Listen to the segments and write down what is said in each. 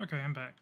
Okay, I'm back.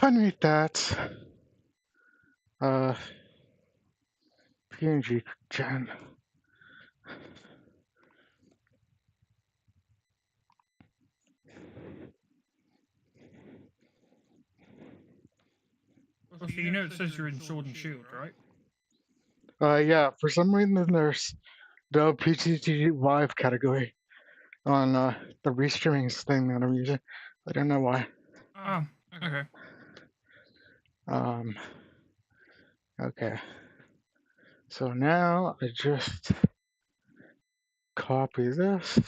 Underneath that, uh, PNG gen. Well, so you know it says you're in Sword and Shield, right? Yeah, for some reason there's the PTT Live category on the restreamings thing that I'm using. I don't know why. Oh, okay. Um, okay. So now I just copy this.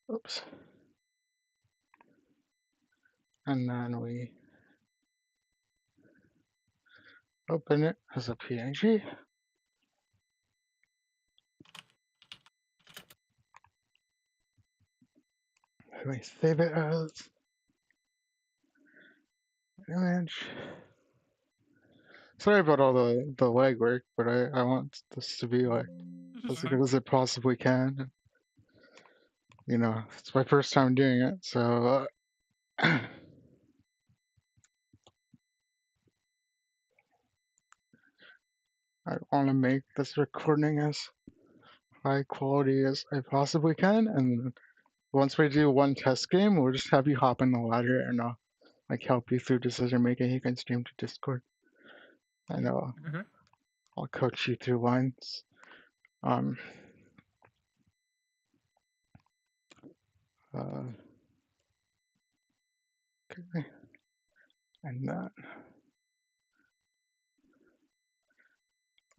Oops. And then we open it as a PNG. And we save it as image. Sorry about all the legwork, but I want this to be like as good as it possibly can. You know, it's my first time doing it, so I want to make this recording as high quality as I possibly can. And once we do one test game, we'll just have you hop in the ladder and I'll like help you through decision making. You can stream to Discord. I know I'll coach you through lines. Um, okay, and then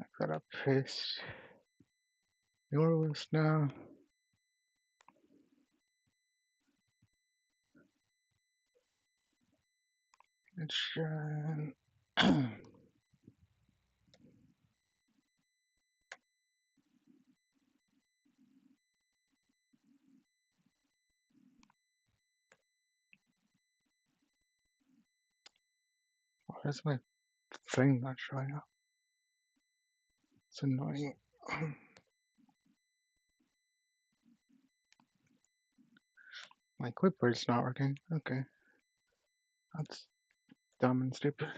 I gotta paste your list now. Where's my thing not showing up? It's annoying. My clipboard's not working. Okay. That's dumb and stupid.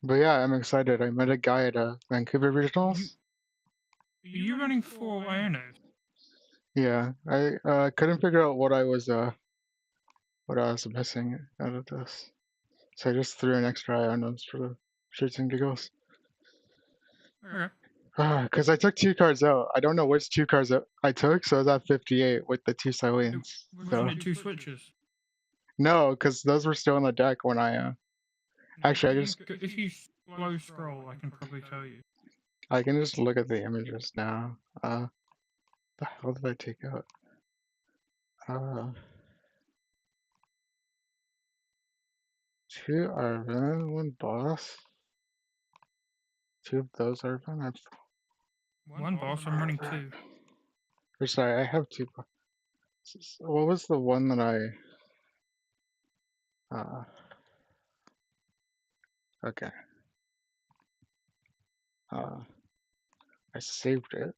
But yeah, I'm excited. I met a guy at Vancouver Regionals. Are you running 4 Ionos? Yeah, I couldn't figure out what I was missing out of this. So I just threw an extra Ionos for the shits and giggles. Okay. Because I took 2 cards out. I don't know which 2 cards I took, so I was at 58 with the 2 Silians. Wasn't it 2 switches? No, because those were still in the deck when I actually If you slow scroll, I can probably tell you. I can just look at the images now. The hell did I take out? 2 Arvin, 1 boss. 2 of those Arvin. 1 boss, I'm running 2. Or sorry, I have 2 bosses. What was the one that okay. I saved it.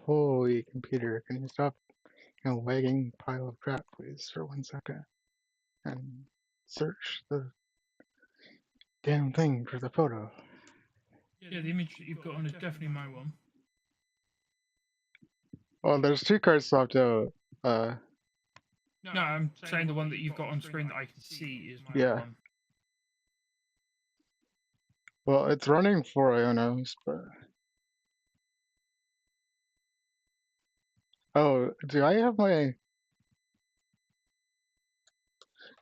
Holy computer, can you stop a lagging pile of crap, please, for 1 second? And search the damn thing for the photo. Yeah, the image that you've got on is definitely my one. Well, there's 2 cards swapped out. No, I'm saying the one that you've got on screen that I can see is my Yeah. one. Well, it's running 4 Ionos, but... Oh, do I have my...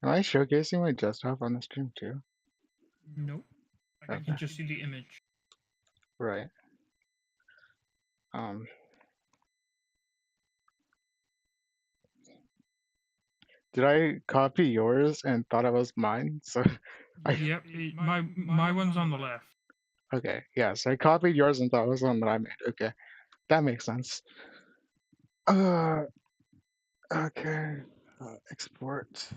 Am I showcasing my desktop on the stream too? Nope. I Okay. can just see the image. Right. Did I copy yours and thought it was mine? So Yep, my one's on the left. Okay, yeah, so I copied yours and thought it was the one that I made. Okay, that makes sense. Okay, export.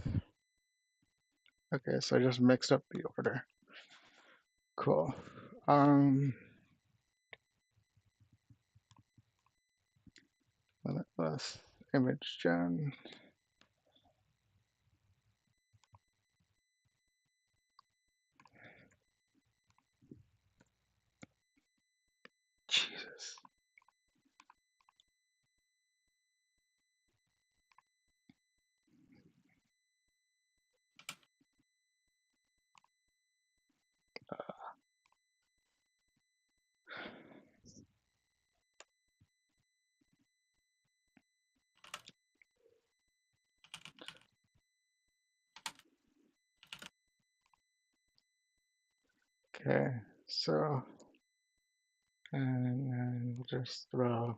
Okay, so I just mixed up the order. Cool. Limitless image gen. Jesus. Okay, so, and then we'll just throw.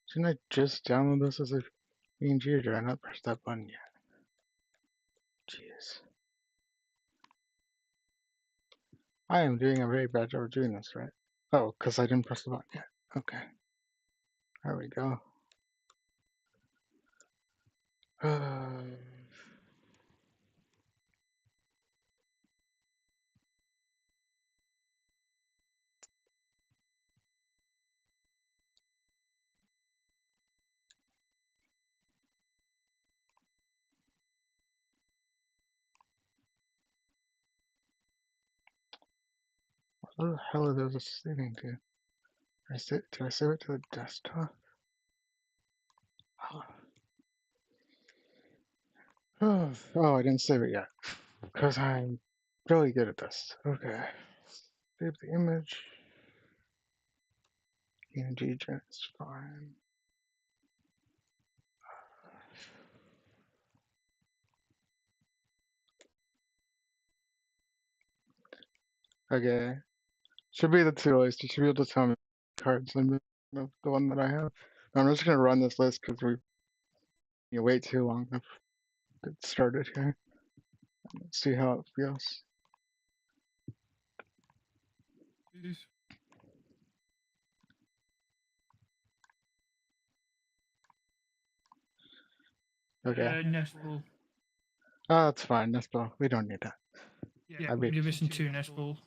Shouldn't I just download this as a PNG or did I not press that button yet? Jeez. I am doing a very bad job of doing this, right? Oh, because I didn't press the button yet. Okay. There we go. What the hell are those saving to? Did I save it to the desktop? Oh, I didn't save it yet. Because I'm really good at this. Okay. Save the image. PNG gen is fine. Okay. Should be the 2 lists. You should be able to tell me cards and the one that I have. I'm just gonna run this list because we wait too long to get started here. Let's see how it feels. Okay. Nestball. Oh, that's fine. Nestball. We don't need that. Yeah, you're missing 2 Nestball.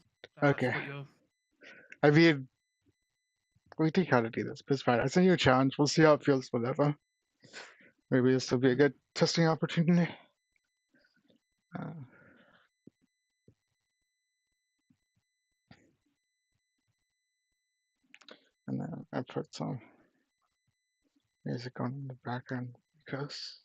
Okay. I mean, we think how to do this, but it's fine. I send you a challenge. We'll see how it feels, whatever. Maybe this will be a good testing opportunity. And then I put some music on in the background because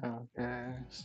Okay, so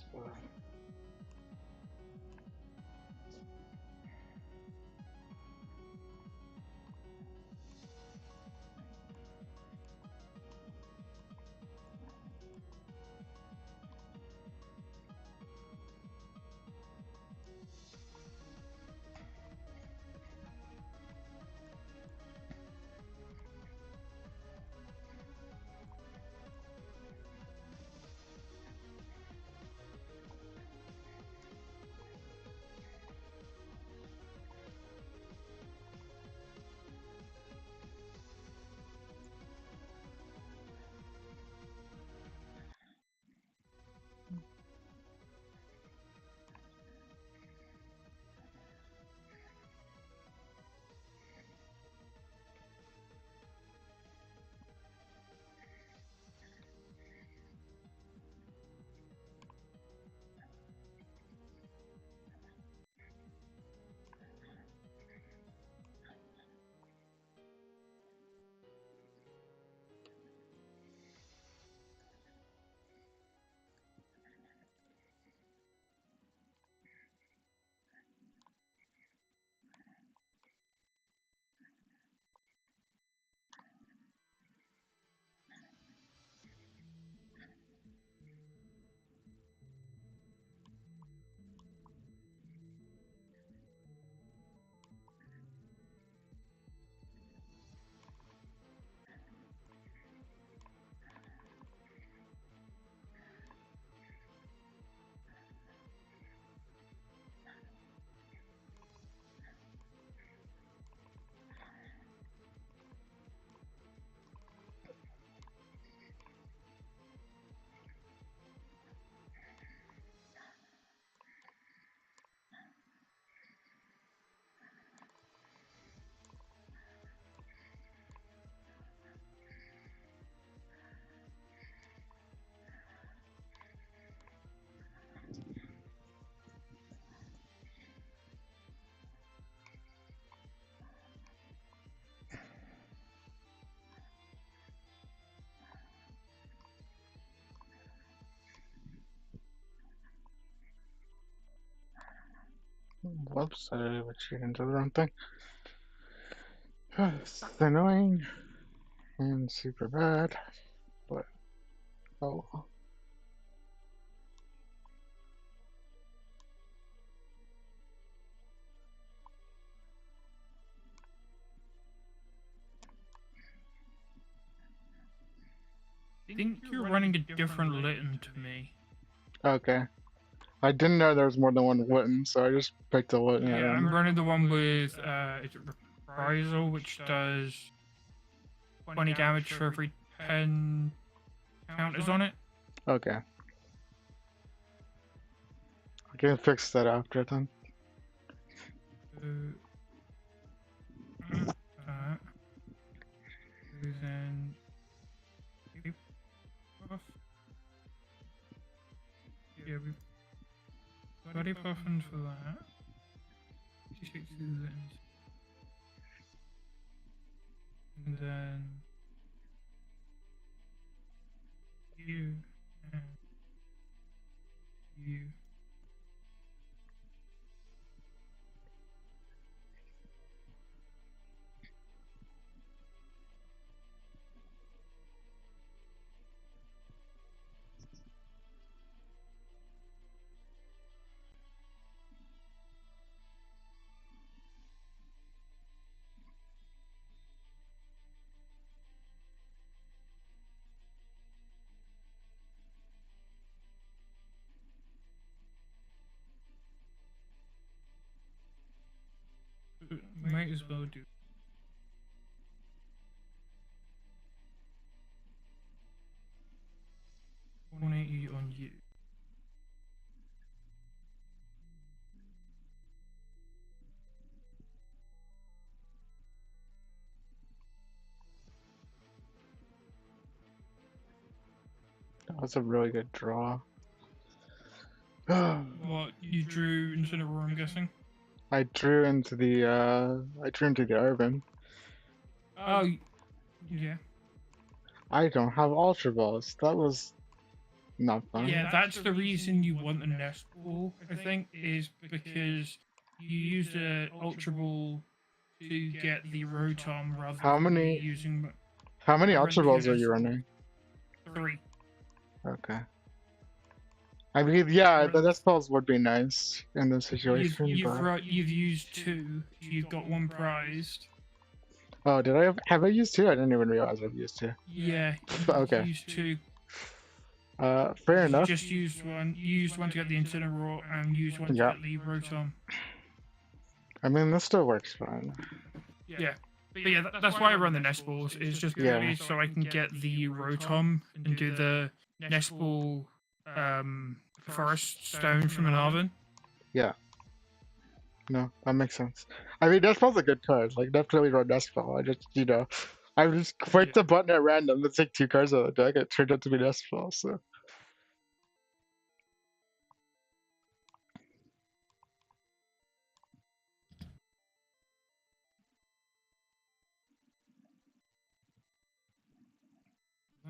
whoops, I retreated into the wrong thing. It's annoying and super bad, but oh well. I think you're running a different Litten to me. Okay. I didn't know there was more than one Witten, so I just picked a Witten at Yeah, I'm random. running the one with is it Reprisal, which does 20 damage for every 10 counters on it. Okay. I can fix that after then. That. Then buff. Yeah, we've got a buff in for that. 6 Lens. And then you and you. Might as well do 180 on you. That was a really good draw. What you drew Incineroar, I'm guessing. I drew into the Urban. Oh, yeah. I don't have Ultra Balls. That was not fun. Yeah, that's the reason you want a nest ball, I think, is because you use the Ultra Ball to get the Rotom rather How than many- using How many I run Ultra the Balls are nest you ball. running? 3. Okay. I mean, yeah, Run- the nest balls would be nice in this situation, but... You've used 2, so you've got 1 prized. Oh, did have I used 2? I didn't even realize I've used 2. Yeah, you've Okay. used 2. Fair You enough. just used 1. You used 1 to get the Incineroar and used 1 to Yeah. get the Rotom. I mean, this still works fine. Yeah. But yeah, that's why I run the nest balls, is just purely so I can get the Rotom and do the nest ball forest stone from an oven. Yeah. No, that makes sense. I mean, nest ball's a good card. Like, definitely run nest ball. I just, I just clicked the button at random. Let's take 2 cards out of the deck. It turned out to be nest ball, so...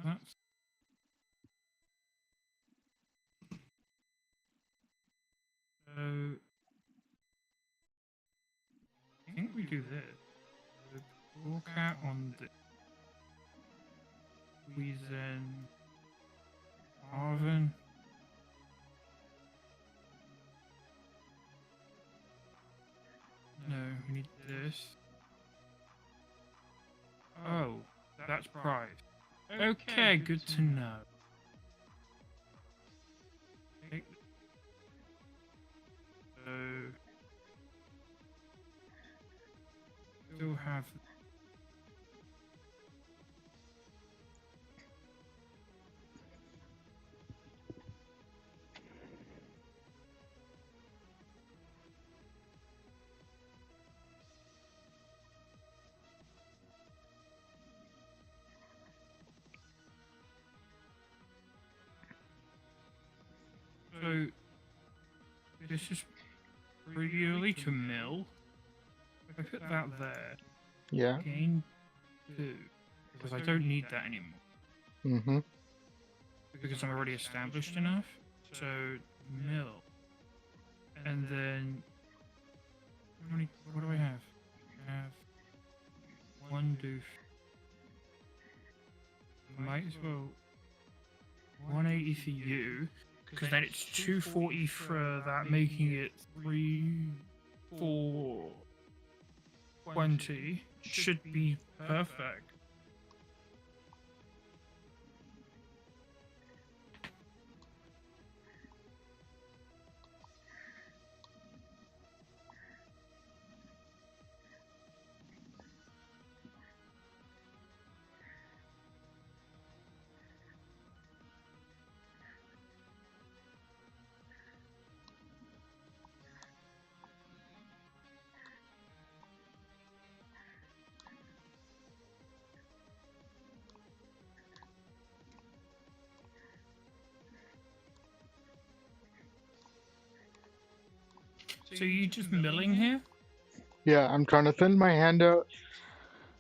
That's... So I think we do this. Walk out on the. We then Arvin. No, we need this. Oh, that's prize. Okay, good to know. So still have. So this is pretty early to mill. If I put that there, Yeah. gain 2, because I don't need that anymore. Mm-hmm. Because I'm already established enough. So mill, and then what do I have? I have 1 doof. Might as well 180 for you, because then it's 240 for that, making it 420. Should be perfect. So you just milling here? Yeah, I'm trying to thin my hand out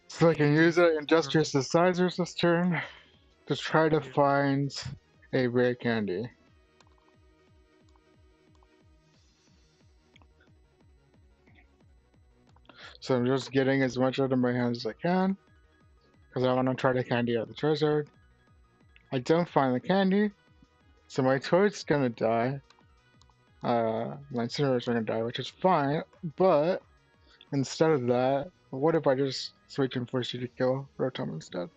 so I can use it Industrious Decisors this turn to try to find a rare candy. So I'm just getting as much out of my hands as I can because I want to try to candy out the Charizard. I don't find the candy, so my Toad's gonna die. My Incinerators are gonna die, which is fine, but instead of that, what if I just switch and force you to kill Rotom instead?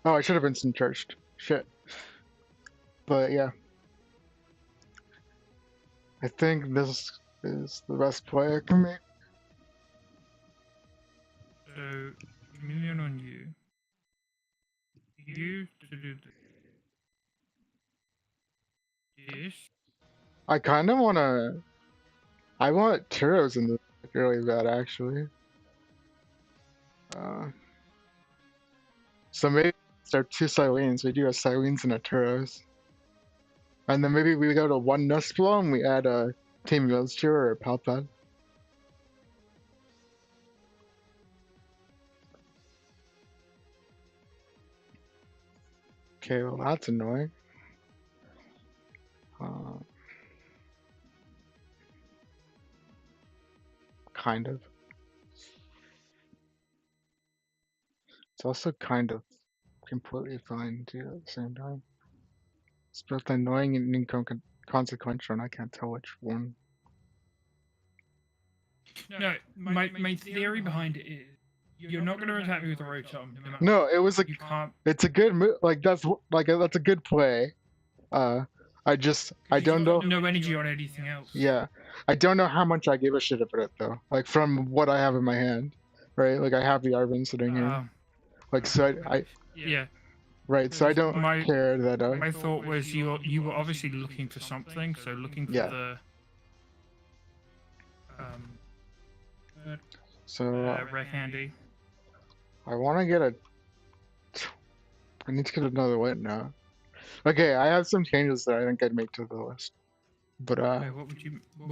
Oh, I should have instant charged. Shit. But yeah. I think this is the best play I can make. So, million on you. You to do this. I kind of want to... I want Turos in this deck really bad, actually. So maybe start 2 Silenes. We do a Silenes and a Turos. And then maybe we go to 1 Nustblow and we add a Team Mewtwo or a Palpad. Okay, well that's annoying. Kind of. It's also kind of completely fine too at the same time. It's both annoying and inconsequential, and I can't tell which one. No, my theory behind it is you're not going to attack me with a rotom. No, it was a. You can't. It's a good move. Like that's a good play. I don't know. No energy on anything else. Yeah, I don't know how much I give a shit about it though. Like from what I have in my hand, right? Like I have the Arvin sitting here. Like so, yeah. Right, so I don't care that. My thought was you were obviously looking for something, so looking for the rare candy. I want to get a. I need to get another win now. Okay, I have some changes that I think I'd make to the list. But okay, what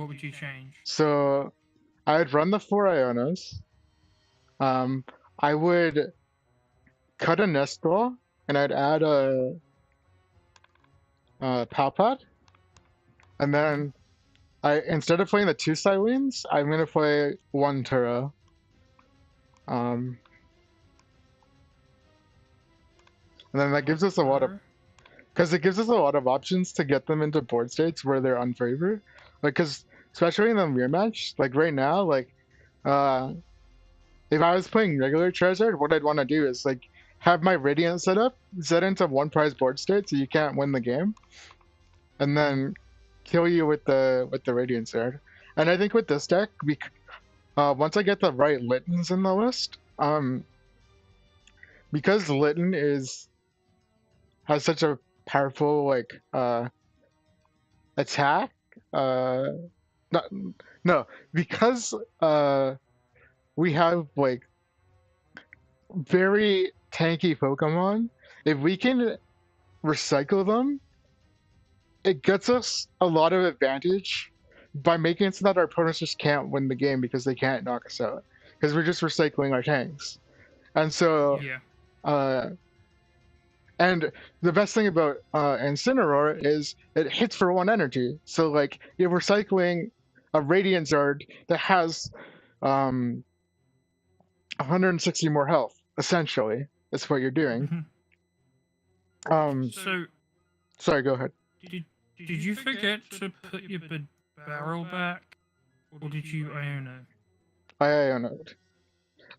would you change? So I'd run the 4 Ionos. I would cut a nest ball and I'd add a Palpad. And then instead of playing the 2 Silines, I'm gonna play 1 Turo. And then that gives us a lot of, because it gives us a lot of options to get them into board states where they're unfavored. Like, because especially in the mirror match, like right now, like, if I was playing regular Charizard, what I'd want to do is like have my Radiant set up, set into 1 prize board state so you can't win the game, and then kill you with the Radiant Sword. And I think with this deck, once I get the right Littens in the list, because Litten has such a powerful like attack. Because we have like very tanky Pokemon. If we can recycle them, it gets us a lot of advantage by making it so that our opponents just can't win the game because they can't knock us out because we're just recycling our tanks. And so and the best thing about Incineroar is it hits for 1 energy. So like you're recycling a Radiant Zard that has 160 more health, essentially. That's what you're doing. So sorry, go ahead. Did you forget to put your barrel back? Or did you Iono? I Ionoed.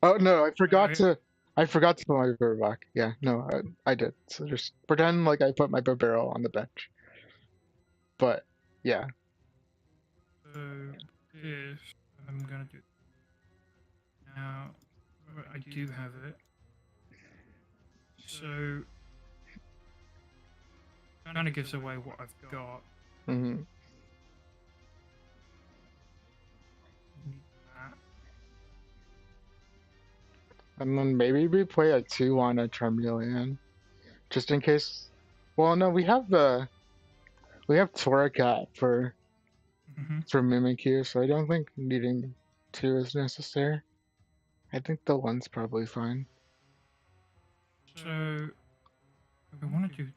Oh no, I forgot to put my barrel back. Yeah, no, I did. So just pretend like I put my barrel on the bench. But yeah. So if I'm gonna do now, I do have it. So kind of gives away what I've got. Mm-hmm. And then maybe we play a 2 on a Charmeleon, just in case. Well, no, we have Torracat for Mimikyu, so I don't think needing 2 is necessary. I think the 1's probably fine. So I want to do.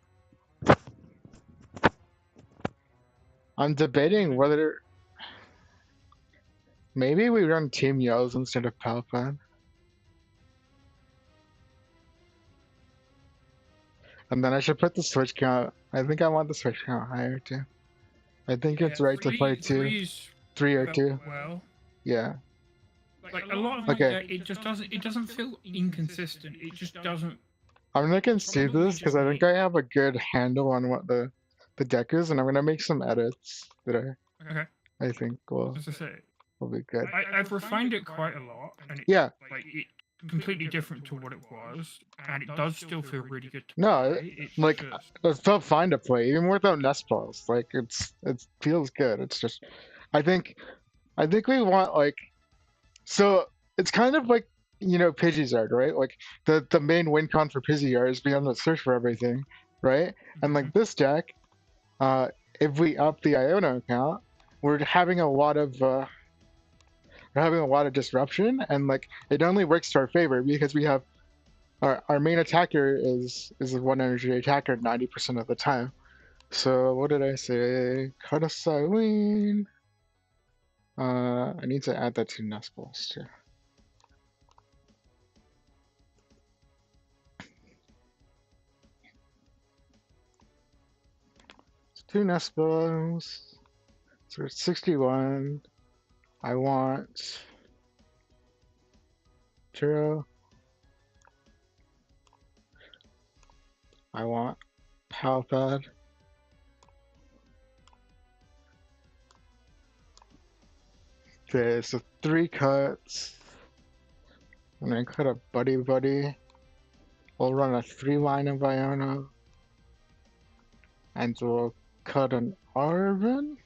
I'm debating whether maybe we run Team Yells instead of Palpad. And then I should put the switch count. I think I want the switch count higher too. I think it's right to play 2, 3 or 2. Well, yeah. Like a lot of my deck, it doesn't feel inconsistent. It just doesn't. I'm gonna concede this because I think I have a good handle on what the deck is, and I'm gonna make some edits that I think will be good. I've refined it quite a lot, and yeah, like it's completely different to what it was, and it does still feel really good to play. It felt fine to play, even without nest balls. Like it feels good. It's just, I think we want like, so it's kind of like, you know, Pidgeysard, right? Like the main win con for Pidgeysard is being able to search for everything, right? And like this deck, if we up the Iono count, we're having a lot of disruption, and like it only works to our favor because we have Our main attacker is a 1 energy attacker 90% of the time. So what did I say? Cut a Silene. I need to add that to nest balls too. So 2 nest balls. So it's 61. I want Churro. I want Palpad. Okay, so 3 cuts. And then cut a Buddy Buddy. We'll run a 3-line of Iono. And we'll cut an Arven.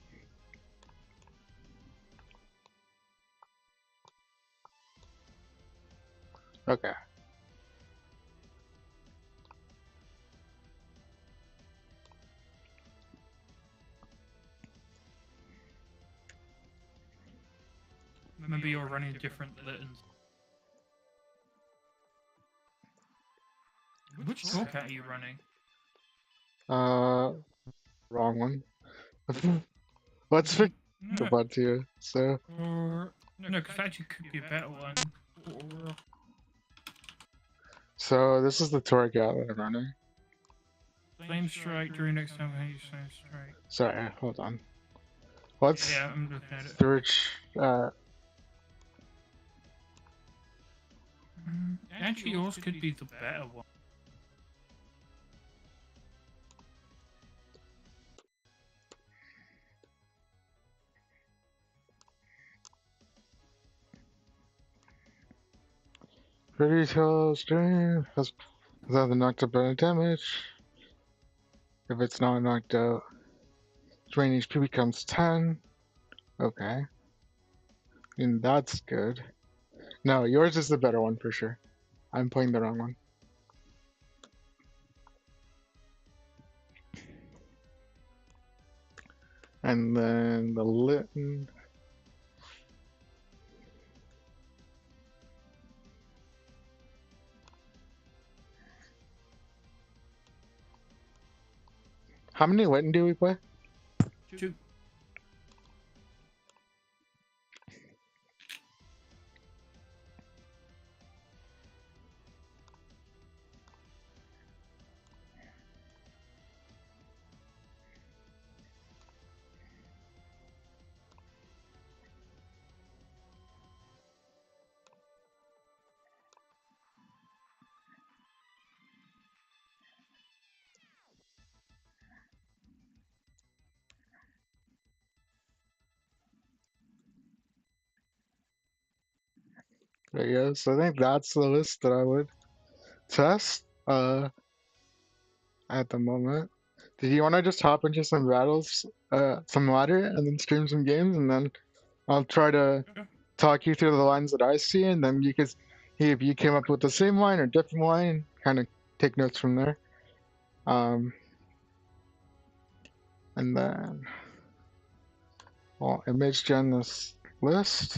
Okay. Maybe you're running different Littons. Which Torcat are you running? Wrong one. Let's fix the one here. So. Or no, because actually could be a better one. Or... So this is the Torcat that I'm running. Flame Strike during next time I use Flame Strike. Sorry, hold on. Let's I'm looking at it. search. Actually, yours could be the better one. Pretty tall stream has the knocked out by damage. If it's not knocked out, drain HP becomes 10. Okay. And that's good. No, yours is the better one for sure. I'm playing the wrong one. And then the Litten. How many Litten do we play? 2. I guess. I think that's the list that I would test at the moment. Do you want to just hop into some battles, some ladder, and then stream some games, and then I'll try to talk you through the lines that I see, and then you can see if you came up with the same line or different line, kind of take notes from there. And then I'll image gen this list.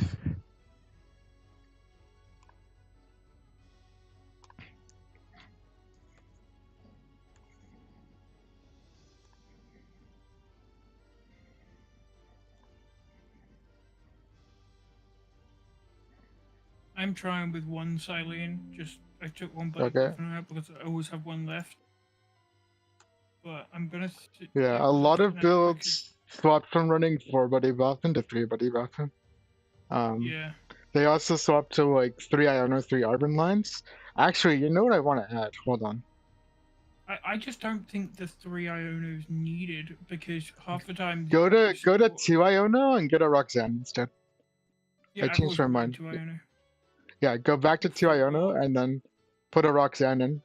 I'm trying with 1 Silene. Just I took 1 body Okay. buff out because I always have 1 left. But I'm gonna. Yeah, a lot of builds swapped from running 4 buddy buffing to 3 buddy buffing. Yeah. They also swapped to like 3 Iono, 3 Arben lines. Actually, you know what I want to add? Hold on. I just don't think the 3 Iono is needed because half the time. Go to 2 Iono and get a Roxanne instead. Yeah, I changed my mind. 2 Iono. Yeah, go back to 2 Iono and then put a Roxanne in.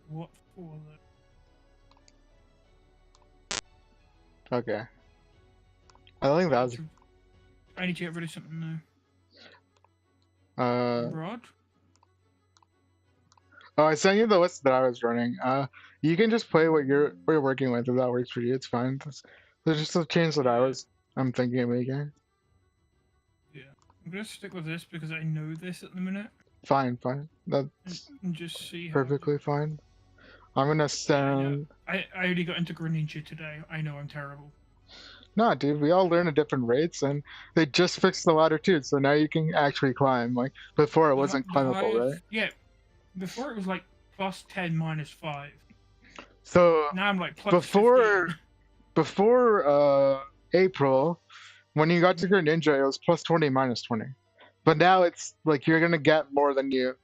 What for? Okay. I think that's. I need to get rid of something now. Rod? Oh, I sent you the list that I was running. You can just play what you're working with if that works for you. It's fine. There's just a change that I'm thinking of making. Yeah. I'm gonna stick with this because I know this at the minute. Fine, fine. That's and just see how perfectly fine. I'm gonna send. I only got into Greninja today. I know I'm terrible. No, dude, we all learn at different rates, and they just fixed the ladder too, so now you can actually climb. Like before, it wasn't climbable, right? Yeah, before it was like +10, -5. So Now I'm like before 15. April, when you got to Greninja, it was +20, -20. But now it's like you're gonna get more than you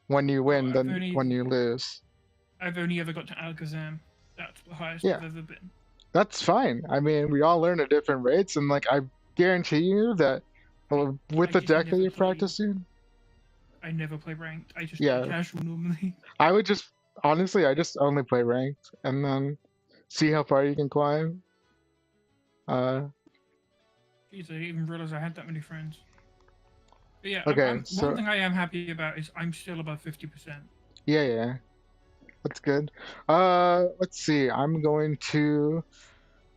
when you win than when you lose. I've only ever got to Alakazam. That's the highest Yeah. I've ever been. That's fine. I mean, we all learn at different rates, and like I guarantee you that with the deck that you're practicing. I never play ranked. I just play casual normally. I would just honestly, I just only play ranked, and then see how far you can climb. Jeez, I didn't even realize I had that many friends. But yeah, okay, one thing I am happy about is I'm still above 50%. Yeah. That's good. Let's see. I'm going to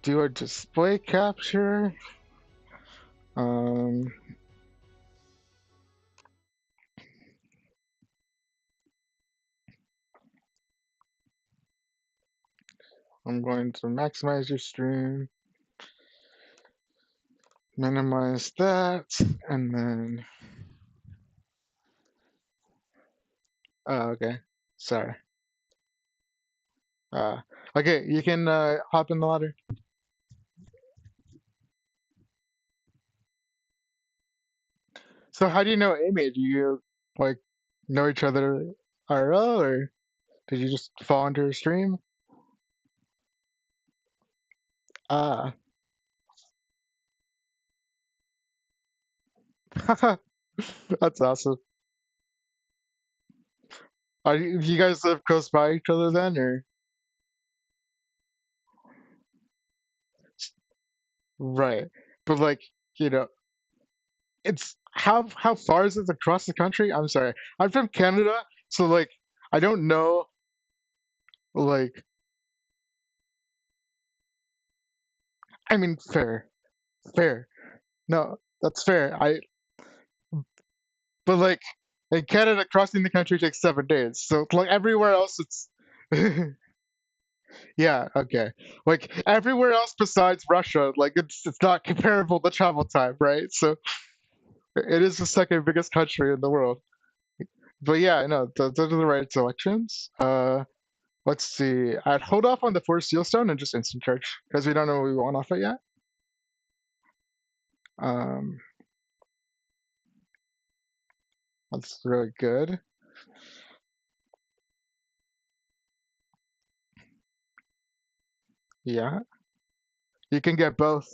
do a display capture. I'm going to maximize your stream, minimize that, and then. Oh, okay. Sorry. Okay, you can hop in the ladder. So how do you know Amy? Do you like know each other IRL, or did you just fall into her stream? Ah. That's awesome. Are you guys live close by each other then, or? Right. But like, you know, it's how far is it across the country? I'm sorry. I'm from Canada, so like I don't know like I mean fair. Fair. No, that's fair. But like in Canada crossing the country takes 7 days. So like everywhere else it's yeah, okay. Like everywhere else besides Russia, like it's not comparable to travel time, right? So it is the second biggest country in the world. But yeah, no, those are the right selections. Let's see. I'd hold off on the Force Seal Stone and just instant charge because we don't know what we want off it yet. Um, that's really good. Yeah, you can get both.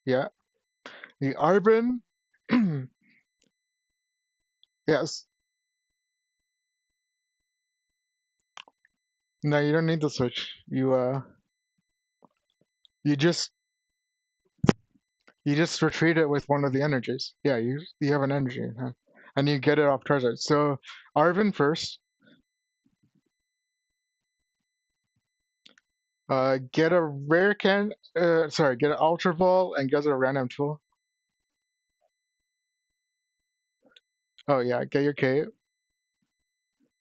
Yeah, the Arbin. Yes. No, you don't need to switch. You just retreat it with one of the energies. Yeah, you have an energy, huh? And you get it off Charizard. So Arvin first. Get a rare can. Sorry, get an Ultra Ball and get a random tool. Oh yeah, get your cape.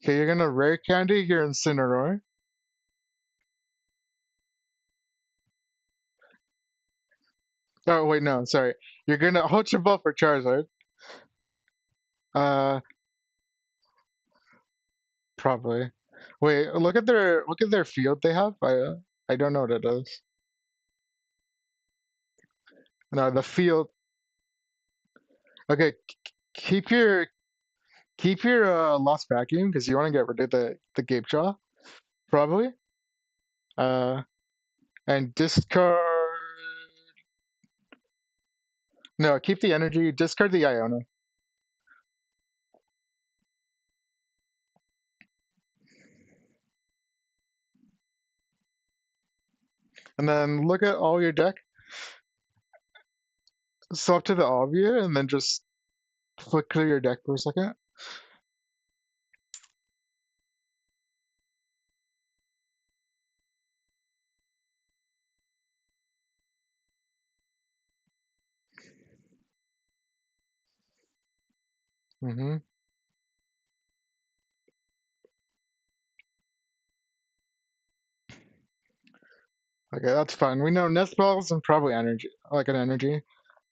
Okay, you're gonna rare candy your Incineroar. Oh wait, no, sorry. You're gonna Ultra Ball for Charizard. Uh, probably. Wait, look at their field they have. I don't know what it is. No, the field. Okay, keep your Lost Vacuum because you want to get rid of the Gape Jaw, probably. Uh, and discard. No, keep the energy. Discard the Iona. And then look at all your deck. Swap to the Obvia, and then just flick through your deck for a second. Mm-hmm. Okay, that's fine. We know nest balls and probably energy, like an energy.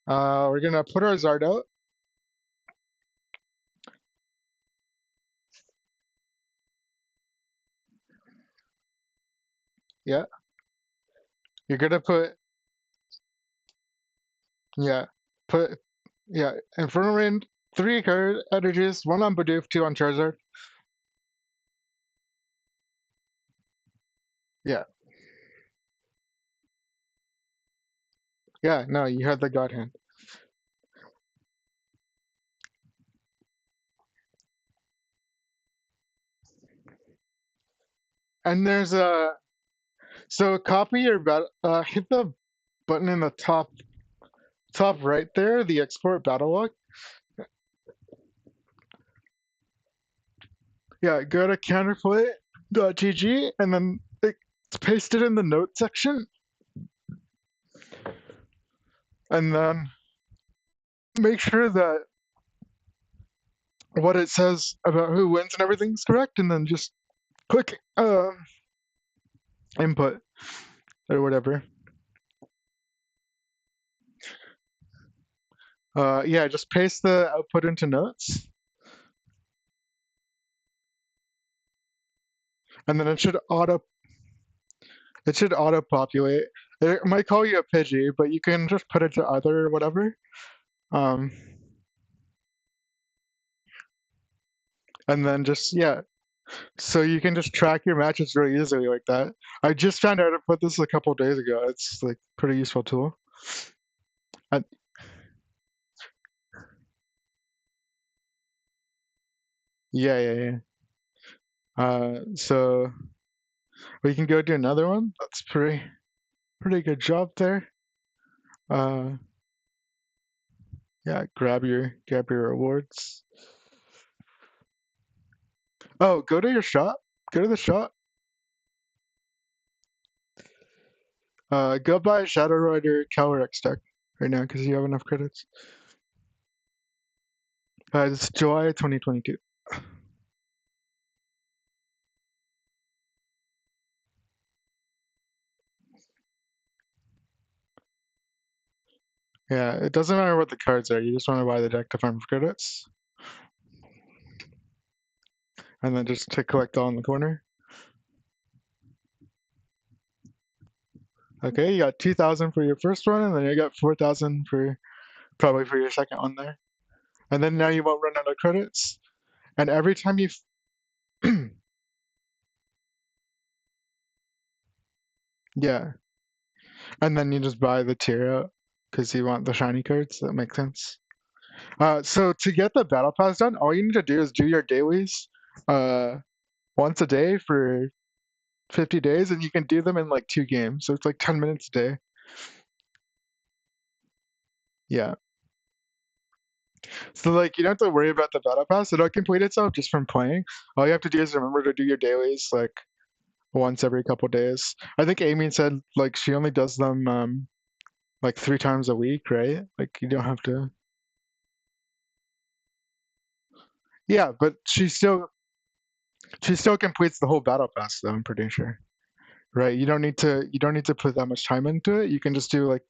We're gonna put our Zard out. Yeah. You're gonna put, yeah, put, yeah, Infernal Rain, 3 card energies, 1 on Bidoof, 2 on Charizard. Yeah. Yeah, no, you had the God Hand. And there's a, so copy your hit the button in the top right there, the export battle log. Yeah, go to counterplay.gg and then paste it in the note section. And then make sure that what it says about who wins and everything is correct, and then just click input or whatever. Yeah, just paste the output into notes. And then it should auto populate. It might call you a Pidgey, but you can just put it to other or whatever. And then just, yeah. So you can just track your matches really easily like that. I just found out to put this a couple days ago. It's like pretty useful tool. Yeah, yeah, yeah. So we can go do another one. That's pretty good job there. Yeah, grab your rewards. Oh, go to your shop. Go to the shop. Go buy Shadow Rider Calyrex deck right now because you have enough credits. It's July 2022. Yeah, it doesn't matter what the cards are. You just want to buy the deck to farm for credits. And then just to collect all in the corner. Okay, you got 2,000 for your first one, and then you got 4,000 for probably for your second one there. And then now you won't run out of credits. And every time you yeah, and then you just buy the tier out because you want the shiny cards. That makes sense. So to get the battle pass done, all you need to do is do your dailies once a day for 50 days, and you can do them in like 2 games. So it's like 10 minutes a day. Yeah. So like you don't have to worry about the battle pass. It'll complete itself just from playing. All you have to do is remember to do your dailies like once every couple days. I think Amy said like she only does them like 3 times a week, right? Like you don't have to. Yeah, but she still completes the whole battle pass though, I'm pretty sure. Right? You don't need to put that much time into it. You can just do like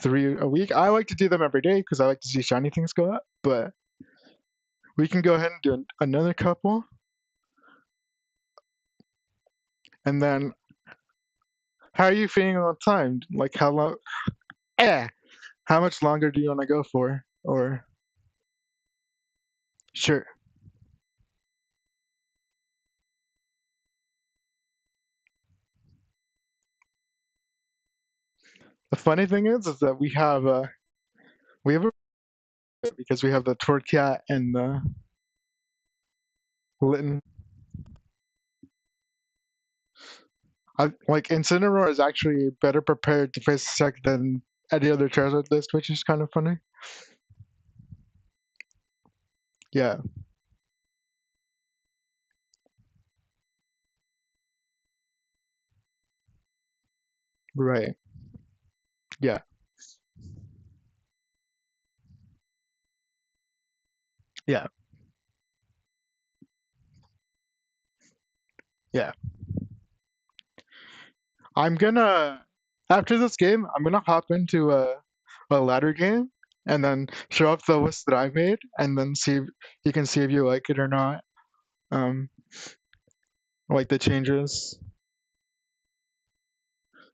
3 a week. I like to do them every day because I like to see shiny things go up, but we can go ahead and do another couple. And then how are you feeling on time? Like how long how much longer do you want to go for? Or sure. The funny thing is that we have a because we have the Torcat and the Litten. Like Incineroar is actually better prepared to face Sec than any other Charizard list, which is kind of funny. Yeah, right. Yeah, yeah. Yeah. I'm gonna after this game, I'm gonna hop into a ladder game and then show up the list that I made and then see if you can see if you like it or not. Um, like the changes.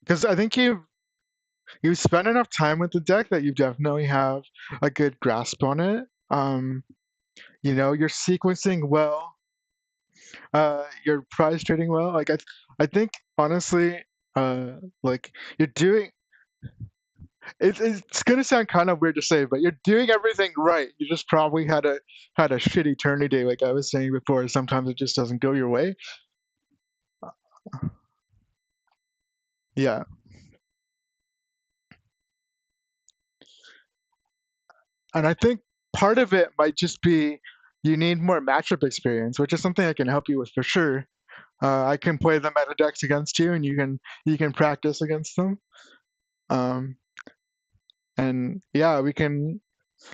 Because I think you've spent enough time with the deck that you definitely have a good grasp on it. You're sequencing well. You're price trading well. I think honestly, like you're doing. It's gonna sound kind of weird to say, but you're doing everything right. You just probably had a shitty tourney day, like I was saying before. Sometimes it just doesn't go your way. Yeah, and I think part of it might just be you need more matchup experience, which is something I can help you with for sure. I can play the meta decks against you, and you can practice against them. Um, and yeah, we can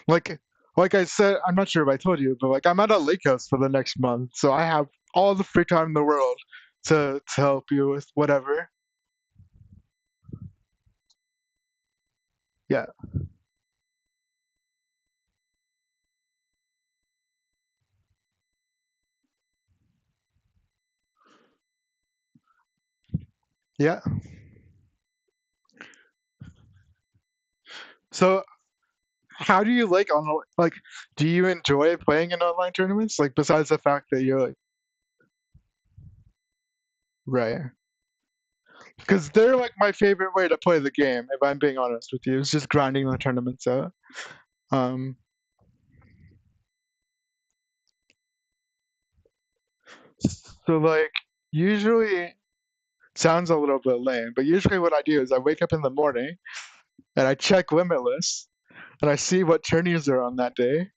like like I said, I'm not sure if I told you, but like I'm at a lake house for the next month, so I have all the free time in the world to help you with whatever. Yeah, yeah. So how do you like? Do you enjoy playing in online tournaments? Like besides the fact that you're like right? Because they're like my favorite way to play the game. If I'm being honest with you, it's just grinding the tournaments out. Um, so like usually sounds a little bit lame, but usually what I do is I wake up in the morning and I check Limitless and I see what tourneys are on that day,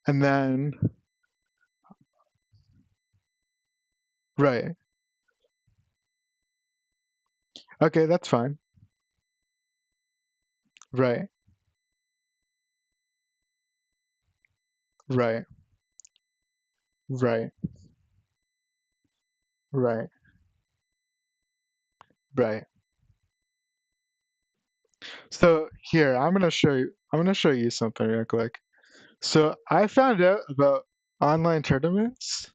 and then right, okay, that's fine. Right, right, right, right, right. So here, I'm gonna show you something real quick. So I found out about online tournaments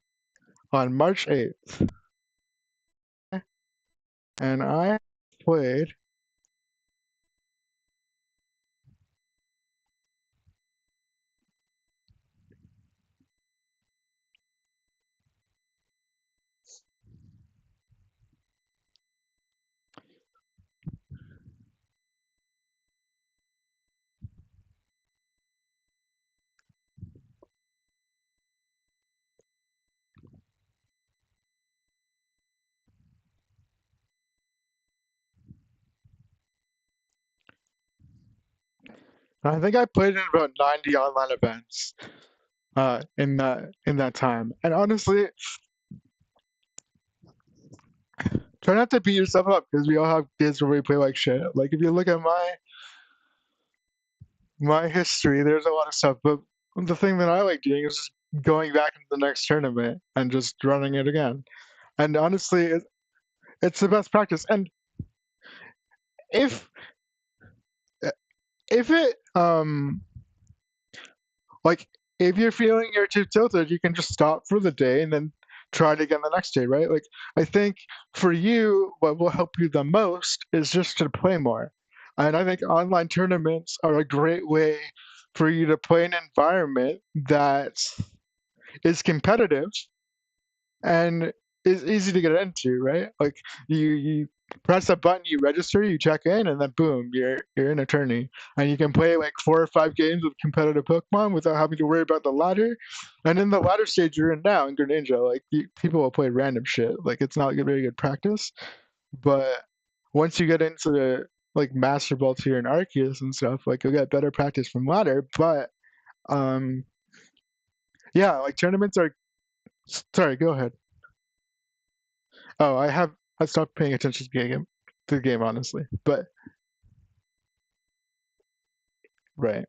on March 8th, and I played. I think I played in about 90 online events in that time. And honestly, try not to beat yourself up because we all have days where we play like shit. Like if you look at my history, there's a lot of stuff. But the thing that I like doing is just going back into the next tournament and just running it again. And honestly, it's the best practice. And if if it like if you're feeling you're too tilted, you can just stop for the day and then try it again the next day, right? Like I think for you, what will help you the most is just to play more. And I think online tournaments are a great way for you to play an environment that is competitive and is easy to get into, right? Like you press a button, you register, you check in, and then boom, you're in a tourney, and you can play like 4 or 5 games with competitive Pokemon without having to worry about the ladder. And in the ladder stage you're in now in Greninja, like people will play random shit. Like it's not very good practice, but once you get into the like Master Ball tier and Arceus and stuff, like you'll get better practice from ladder. But um, yeah, like tournaments are. Sorry, go ahead. Oh, I stopped paying attention to the game honestly. But right.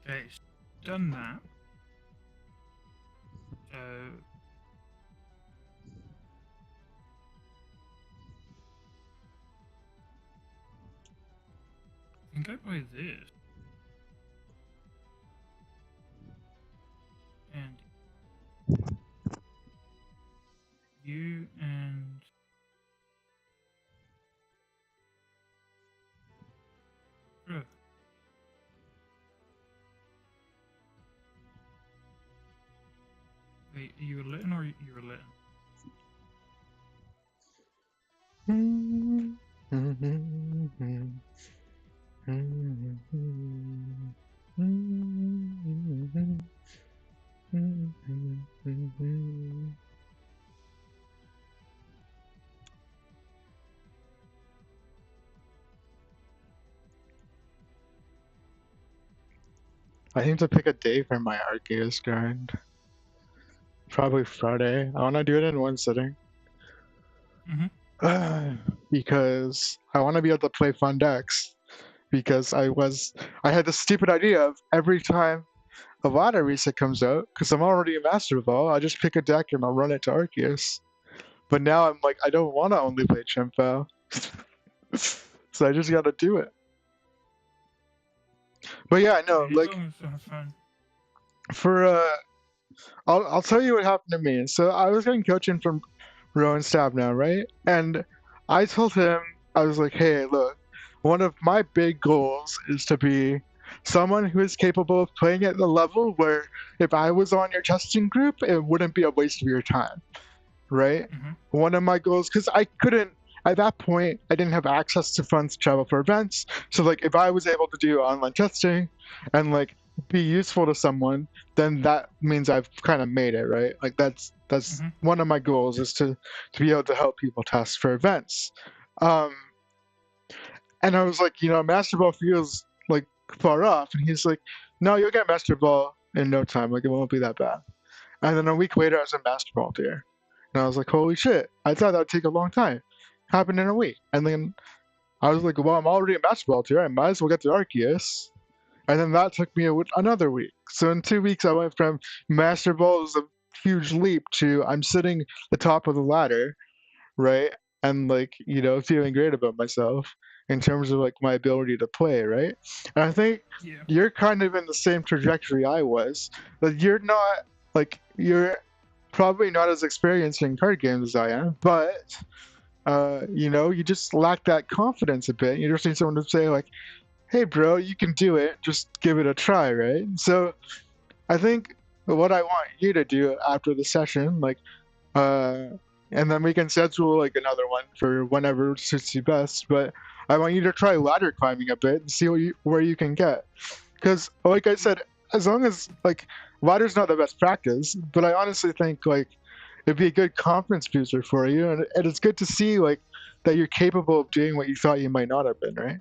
Okay, it's done that. So I can go by this. And you and wait, are you a Litten or you're a Litten? I need to pick a day for my Arceus grind. Probably Friday. I want to do it in one sitting. Because I want to be able to play fun decks. Because I had this stupid idea of every time a ladder reset comes out, because I'm already a Master Ball, I'll just pick a deck and I'll run it to Arceus. But now I'm like, I don't want to only play Chimpo. So I just gotta do it. But yeah, no, like, for, I'll tell you what happened to me. So I was getting coaching from Rowan Stabnow, right? And I told him, I was like, hey, look, one of my big goals is to be someone who is capable of playing at the level where if I was on your testing group, it wouldn't be a waste of your time, right? One of my goals, because I couldn't, at that point, I didn't have access to funds to travel for events. So, like, if I was able to do online testing and, like, be useful to someone, then that means I've kind of made it, right? Like, that's one of my goals is to be able to help people test for events. And I was like, Master Ball feels like far off, and he's like, no, you'll get Master Ball in no time. Like, it won't be that bad. And then a week later, I was in Master Ball tier, and I was like, holy shit! I thought that would take a long time. Happened in a week, and then I was like, well, I'm already in Master Ball tier. I might as well get to Arceus. And then that took me another week. So in 2 weeks, I went from Master Ball is a huge leap to I'm sitting the top of the ladder, right? And like, feeling great about myself in terms of like my ability to play, right? And I think you're kind of in the same trajectory I was. That you're not you're probably not as experienced in card games as I am, but you just lack that confidence a bit. You just need someone to say like, hey bro, you can do it, just give it a try, right? So I think what I want you to do after the session, and then we can schedule like another one for whenever suits you best, but I want you to try ladder climbing a bit and see where you can get. Because like I said, as long as like ladder's not the best practice, but I honestly think like it'd be a good confidence booster for you, and it's good to see like that you're capable of doing what you thought you might not have been, right?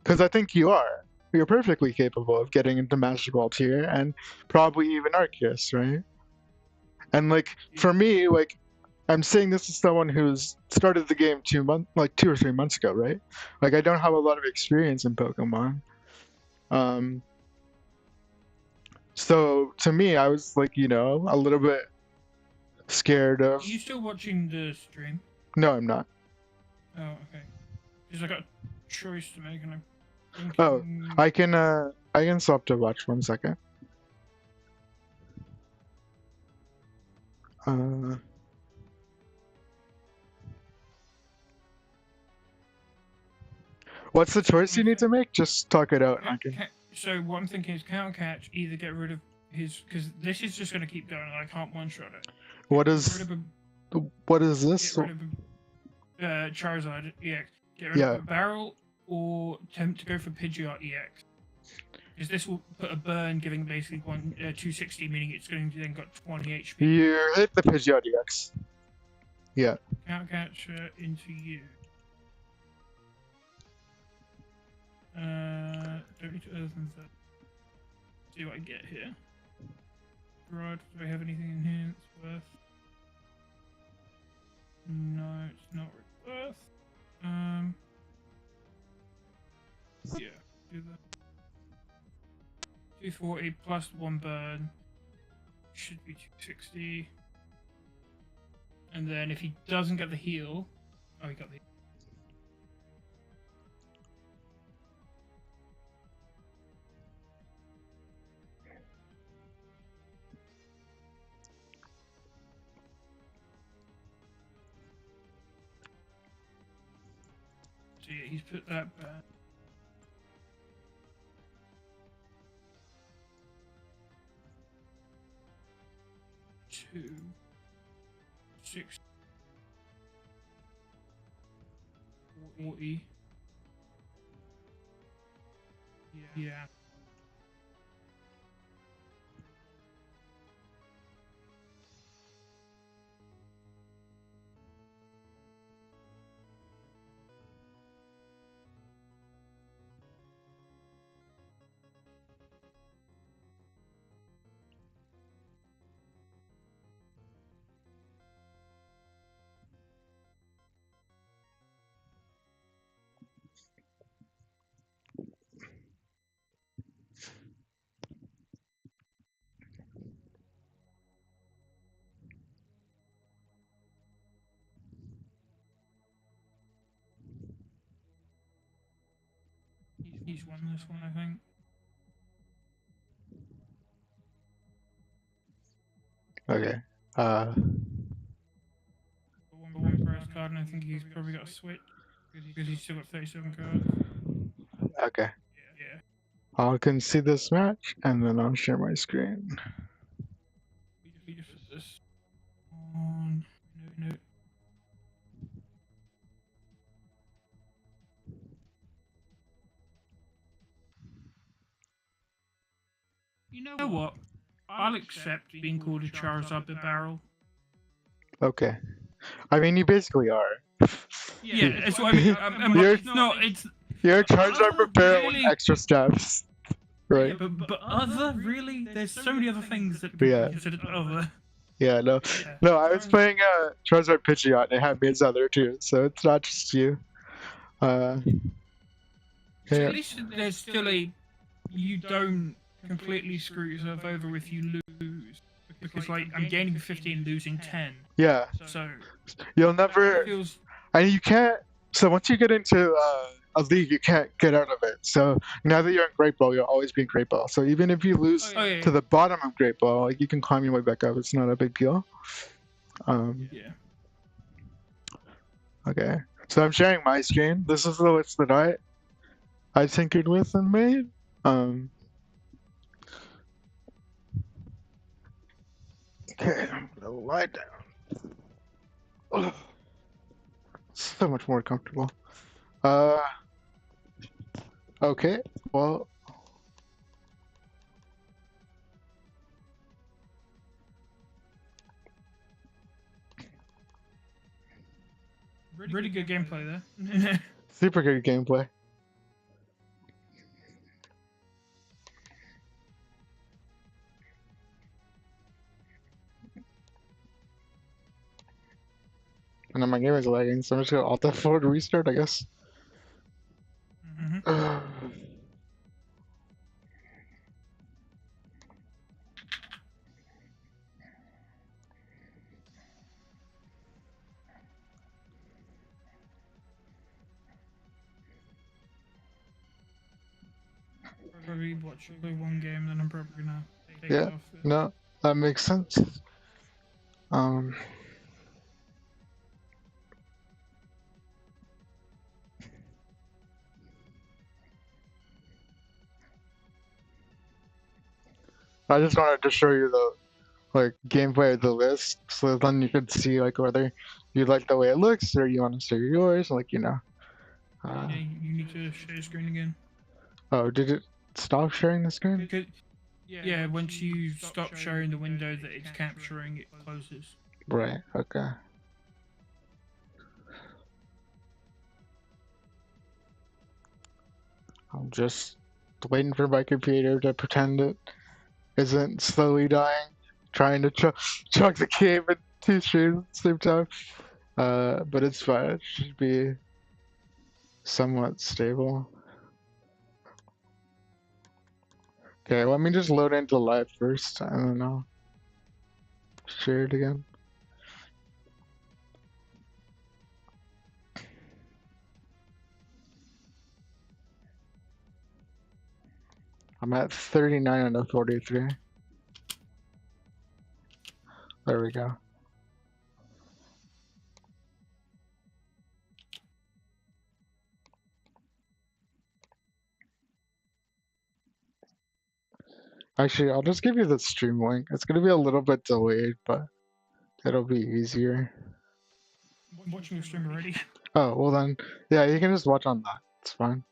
Because I think you are. You're perfectly capable of getting into Master Ball tier and probably even Arceus, right? And like for me, like I'm saying this as someone who's started the game 2 or 3 months ago, right? Like I don't have a lot of experience in Pokemon. So to me, I was like, a little bit scared of. Are you still watching the stream? No, I'm not. Oh, okay. Because I got a choice to make, and I'm thinking... Oh, I can stop to watch 1 second. What's the choice you need to make? Just talk it out. So what I'm thinking is Counter Catch either get rid of his, because this is just going to keep going and I can't one-shot it. What is this? Get rid of Charizard EX. Get rid of Barrel or attempt to go for Pidgeot EX. Because this will put a burn, giving basically 260, meaning it's going to then got 20 HP. You hit the Pidgeot EX. Yeah. Counter Catch into you. Don't need to other than that. See what I get here. Right, do I have anything in here that's worth? No, it's not worth. Yeah, do that. 240 plus 1 burn. Should be 260. And then if he doesn't get the heal... Oh, he got the heal. So yeah, he's put that back. 2, 6, 40. Yeah. He's won this one, I think. Okay. The one prize card, and I think he's probably got a switch because he's still got 37 cards. Okay. Yeah. I'll concede this match, and then I'll share my screen. We just put this on. No. You know what? I'll accept being called a Charizard barrel. Okay. I mean, you basically are. Yeah, that's what I mean. You're a Charizard barrel with really? extra steps, right? Yeah, but other, really? There's so many other things that could be considered other. Yeah, no. No, I was playing Charizard Pidgeot, and it had me as other too, so it's not just you. So at least there's still you don't completely screw yourself over if you lose. Because, like, I'm gaining 15, losing 10. Yeah. So... You'll never... And you can't... So once you get into a league, you can't get out of it. So now that you're in Great Ball, you'll always be in Great Ball. So even if you lose to the bottom of Great Ball, like, you can climb your way back up. It's not a big deal. Yeah. Okay. So I'm sharing my screen. This is the list that I tinkered with and made. Okay, I'm gonna lie down. Ugh. So much more comfortable. Okay, well. Really good gameplay there. Super good gameplay. And then my game is lagging, so I'm just gonna alt F4 to restart, I guess. Probably play one game, then I'm probably gonna take yeah, it off. No, that makes sense. I just wanted to show you the gameplay of the list, so then you could see whether you like the way it looks or you want to share yours, yeah, you need to share your screen again. Oh, did it stop sharing the screen? Because, yeah, once you stop sharing the window that it's capturing, it closes. Right. Okay. I'm just waiting for my computer to pretend it isn't slowly dying, trying to chug the game in 2 streams at the same time. But it's fine. It should be somewhat stable. Okay, let me just load into live first. I don't know. Share it again. I'm at 39 and a 43. There we go. Actually, I'll just give you the stream link. It's gonna be a little bit delayed, but it'll be easier. I'm watching your stream already. Oh, well then, yeah, you can just watch on that. It's fine.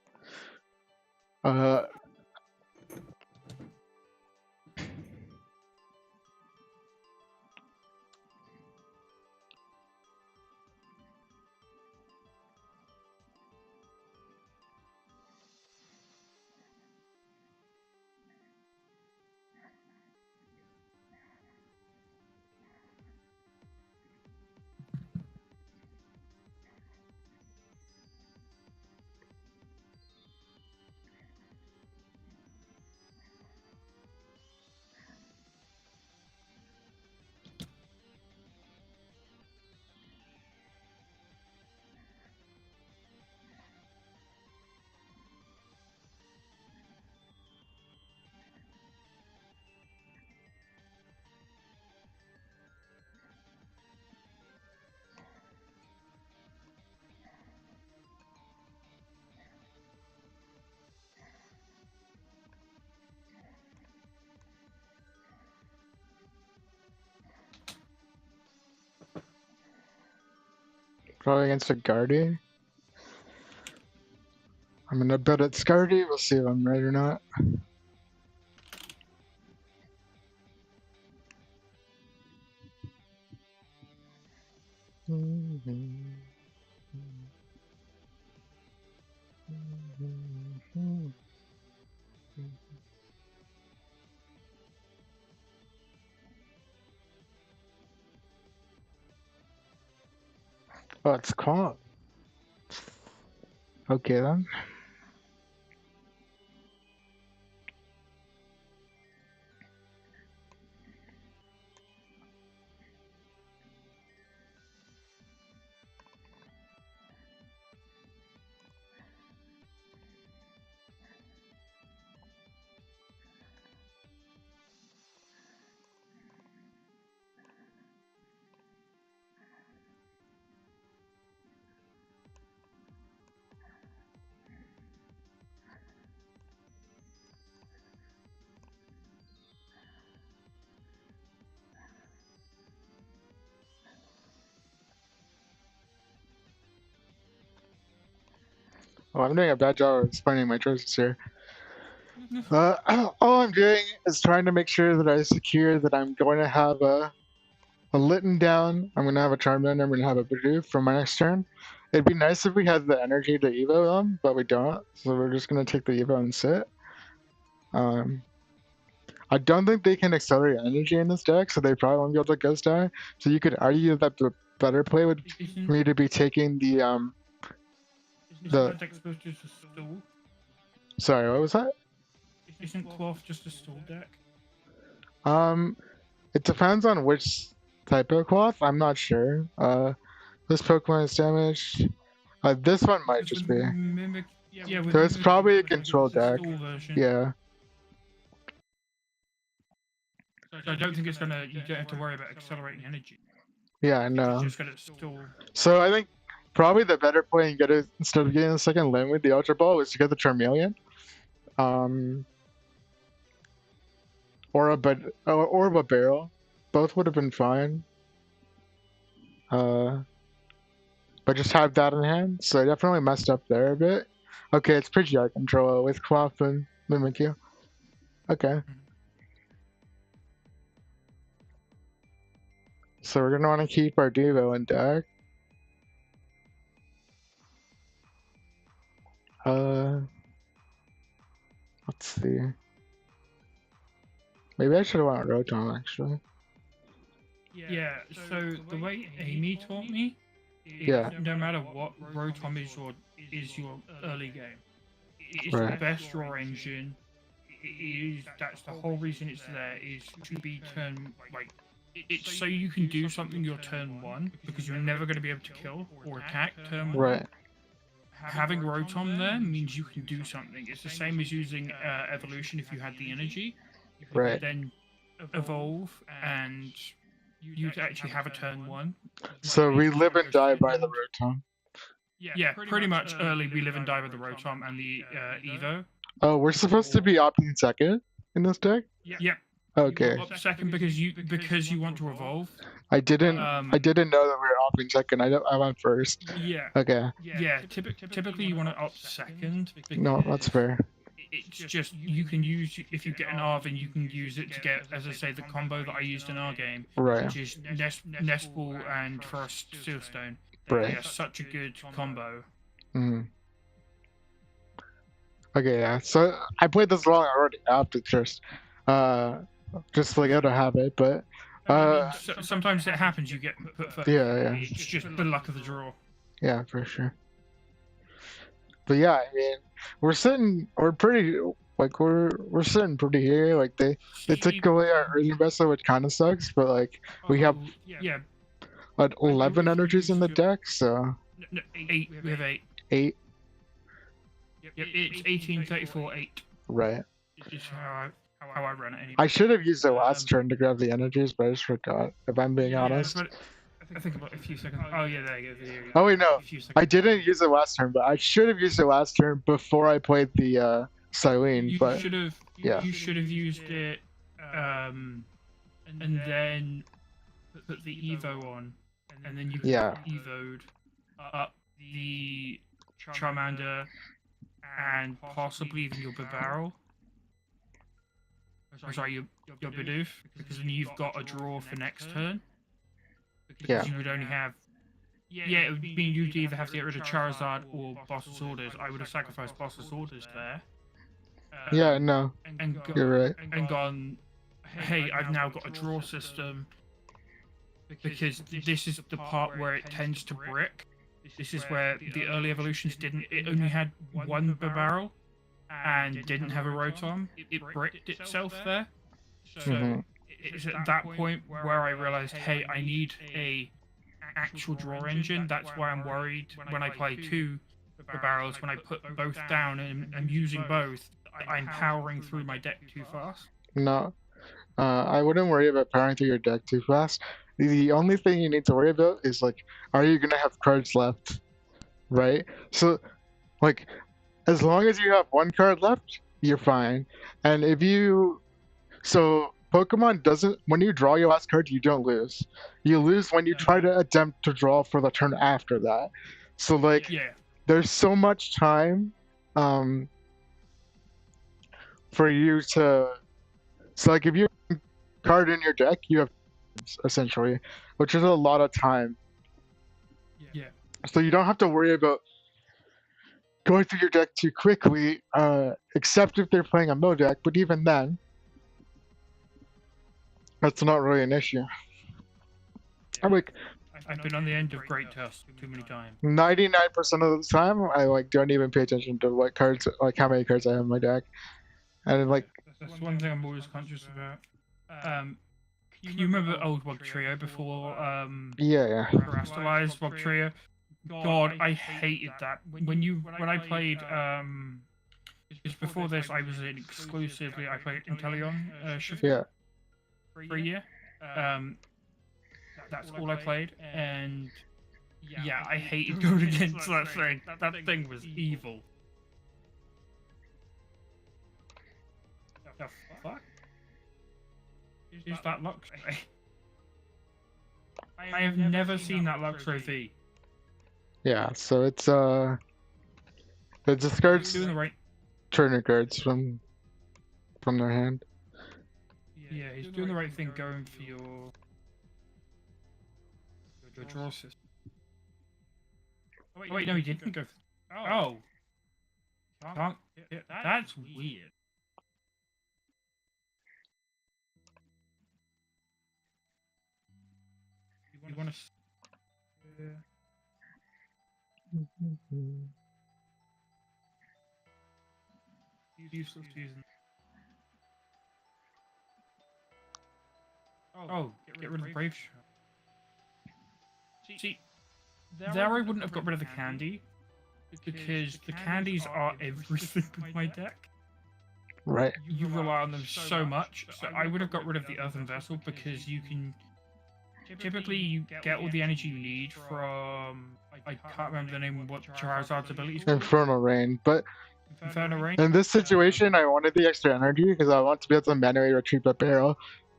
Probably against a Guardy. I'm gonna bet it's Guardy. We'll see if I'm right or not. Oh, it's caught. Okay then. Oh, I'm doing a bad job of explaining my choices here. All I'm doing is trying to make sure that I secure that I'm going to have a Litten down. I'm going to have a Charmander. I'm going to have a Bidoof for my next turn. It'd be nice if we had the energy to Evo them, but we don't. So we're just going to take the Evo and sit. I don't think they can accelerate energy in this deck, so they probably won't be able to Ghost Die. So you could argue that the better play would for me to be taking the Isn't deck supposed to just a stall? Sorry, what was that? Isn't Cloth just a stall deck? It depends on which type of cloth. I'm not sure. This Pokemon is damaged. This one might just be. Mimic, yeah, So it's probably a control it's a deck. stall version. Yeah. So I don't think it's gonna. You don't have to worry about accelerating energy. Yeah, I know. It's just gonna stall. So I think probably the better play and get it instead of getting the second limb with the Ultra Ball is to get the Charmeleon. Or a barrel. Both would have been fine. But just have that in hand. So I definitely messed up there a bit. Okay, it's Pidgeot control with Cloth and Mimikyu. Okay. So we're gonna want to keep our Devo in deck. Let's see. Maybe I should have went Rotom actually. Yeah. So the way Amy taught me, Yeah. no matter what, Rotom is your early game. It's Right. the best draw engine. That's the whole reason it's there, is to be turn like it's so you can do something your turn one, because you're never going to be able to kill or attack turn one. Right. Having Rotom there means you can do something. It's the same as using evolution. If you had the energy, you could Right. then evolve and you'd actually have a turn one. So we live and die by the Rotom. Yeah, pretty much early we live and die with the Rotom and the Evo. Oh, we're supposed to be opting second in this deck? Yep. Okay. Up second because you want to evolve. I didn't know that we were opting second. I went first. Yeah. Okay. Yeah. Typically you want to opt second. No, that's fair. It's just you can use, if you get an Arvin, you can use it to get, as I say, the combo that I used in our game, Right. which is Nest Ball and Frost Steelstone. Right. Yeah, such a good combo. Mm. Okay, yeah. So I played this wrong already. I opted first. Just like out of habit, but sometimes it happens. You get put first. Yeah. It's just the luck of the draw. Yeah, for sure. But yeah, I mean, we're sitting pretty here. Like they took away our early wrestler, which kind of sucks. But like we have like 11 energies in the deck, so no, 8. We have 8. 8. Yep, it's 18, 34, 8. Right. It's how I run it anyway. I should have used the last turn to grab the energies, but I just forgot. If I'm being honest. I think about a few seconds. Oh yeah, there you go. Oh wait, no. I didn't use it last turn, but I should have used it last turn before I played the Silene. You but should have. Yeah. You should have used it, and then put the Evo on, and then you could Evo'd up the Charmander and possibly even your Barrel. Sorry, your Bidoof, because then you've got a draw for next turn. Because you would only have. Yeah, it would mean you'd either have to get rid of Charizard or Boss's Orders. I would have sacrificed Boss's Orders there. Yeah, no. You're right. And gone, hey, I've now got a draw system. Because this is the part where it tends to brick. This is where the early evolutions didn't. It only had one barrel and didn't have a Rotom. It bricked itself there. So it's at that point where I realized, hey, I need a actual draw engine. That's why I'm worried when I play 2 barrels. When I put both down and I'm using both, I'm powering through my deck too fast. No, I wouldn't worry about powering through your deck too fast. The only thing you need to worry about is like, are you gonna have cards left, right? So, like, as long as you have 1 card left, you're fine. And if you, so Pokemon doesn't, when you draw your last card, you don't lose. You lose when you try to attempt to draw for the turn after that. So like, there's so much time, for you to, so like if you have a card in your deck, you have essentially, which is a lot of time. Yeah. So you don't have to worry about going through your deck too quickly, except if they're playing a Mo deck, but even then, that's not really an issue. I'm like, I've been on the end of Great Tusk too many times. 99% of the time, I like don't even pay attention to what cards, like how many cards I have in my deck, and like that's one thing I'm always conscious about. Can you remember old Wog Trio before Terastallized Wog Trio? God, I hated that. When I played just before this, I was in exclusively. I played Inteleon Shift for a year. That's all I played, and yeah, I hated going against that thing. That thing was evil. The fuck? Is that Luxray? I have never seen that Luxray V. Yeah, so it's it discards trainer cards from their hand. Yeah, he's doing the right thing going for your draw system. Oh wait, no, he didn't go for... Oh! That's weird. You want to... Useless using... Oh, get rid of the Brave Shot. See, there I wouldn't have got rid of the candy, because the candies are everything with my deck. Right. You rely on them so much, so I would have got rid of the Earthen Vessel, because you can... Typically, you get all the energy you need from... I can't remember the name of what Charizard's ability is called. Infernal Rain. But Inferno Rain? in this situation, I wanted the extra energy because I want to be able to manually retrieve the barrel.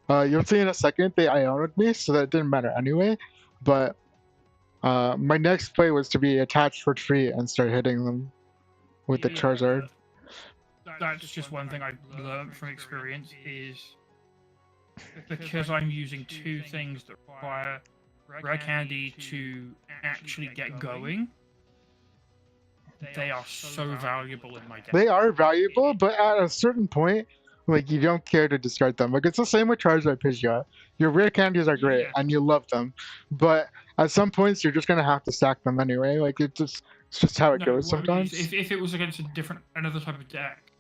You'll see in a second they Ionoed me, so that didn't matter anyway. But my next play was to be attached retreat and start hitting them with the Charizard. That's just one thing I've learned from experience is because I'm using two things that require rare candy to actually get going. They are so valuable in my deck. They are valuable, but at a certain point, like you don't care to discard them. Like it's the same with Charizard Pidgeot. Your rare candies are great and you love them, but at some points you're just gonna have to stack them anyway. Like it's just how it goes sometimes. If it was against another type of deck,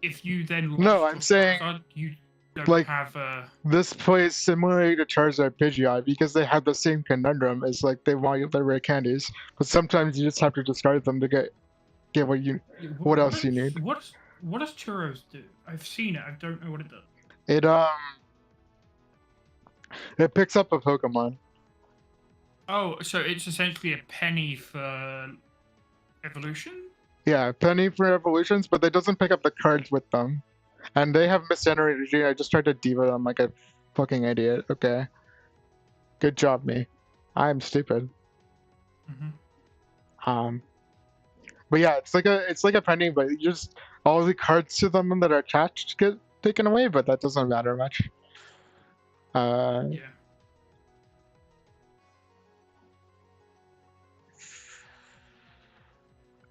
if you then lost no, I'm saying Charizard, you don't like have this plays similarly to Charizard Pidgeot because they have the same conundrum. It's like they want their rare candies, but sometimes you just have to discard them to get what else you need. What does Churros do? I've seen it. I don't know what it does. It picks up a Pokemon. Oh, so it's essentially a penny for evolution? Yeah, penny for evolutions, but it doesn't pick up the cards with them. And they have Miscenter energy. I just tried to diva them like a fucking idiot. Okay. Good job, me. I'm stupid. But yeah, it's like a penny, but you just all the cards to them that are attached get taken away, but that doesn't matter much. Yeah.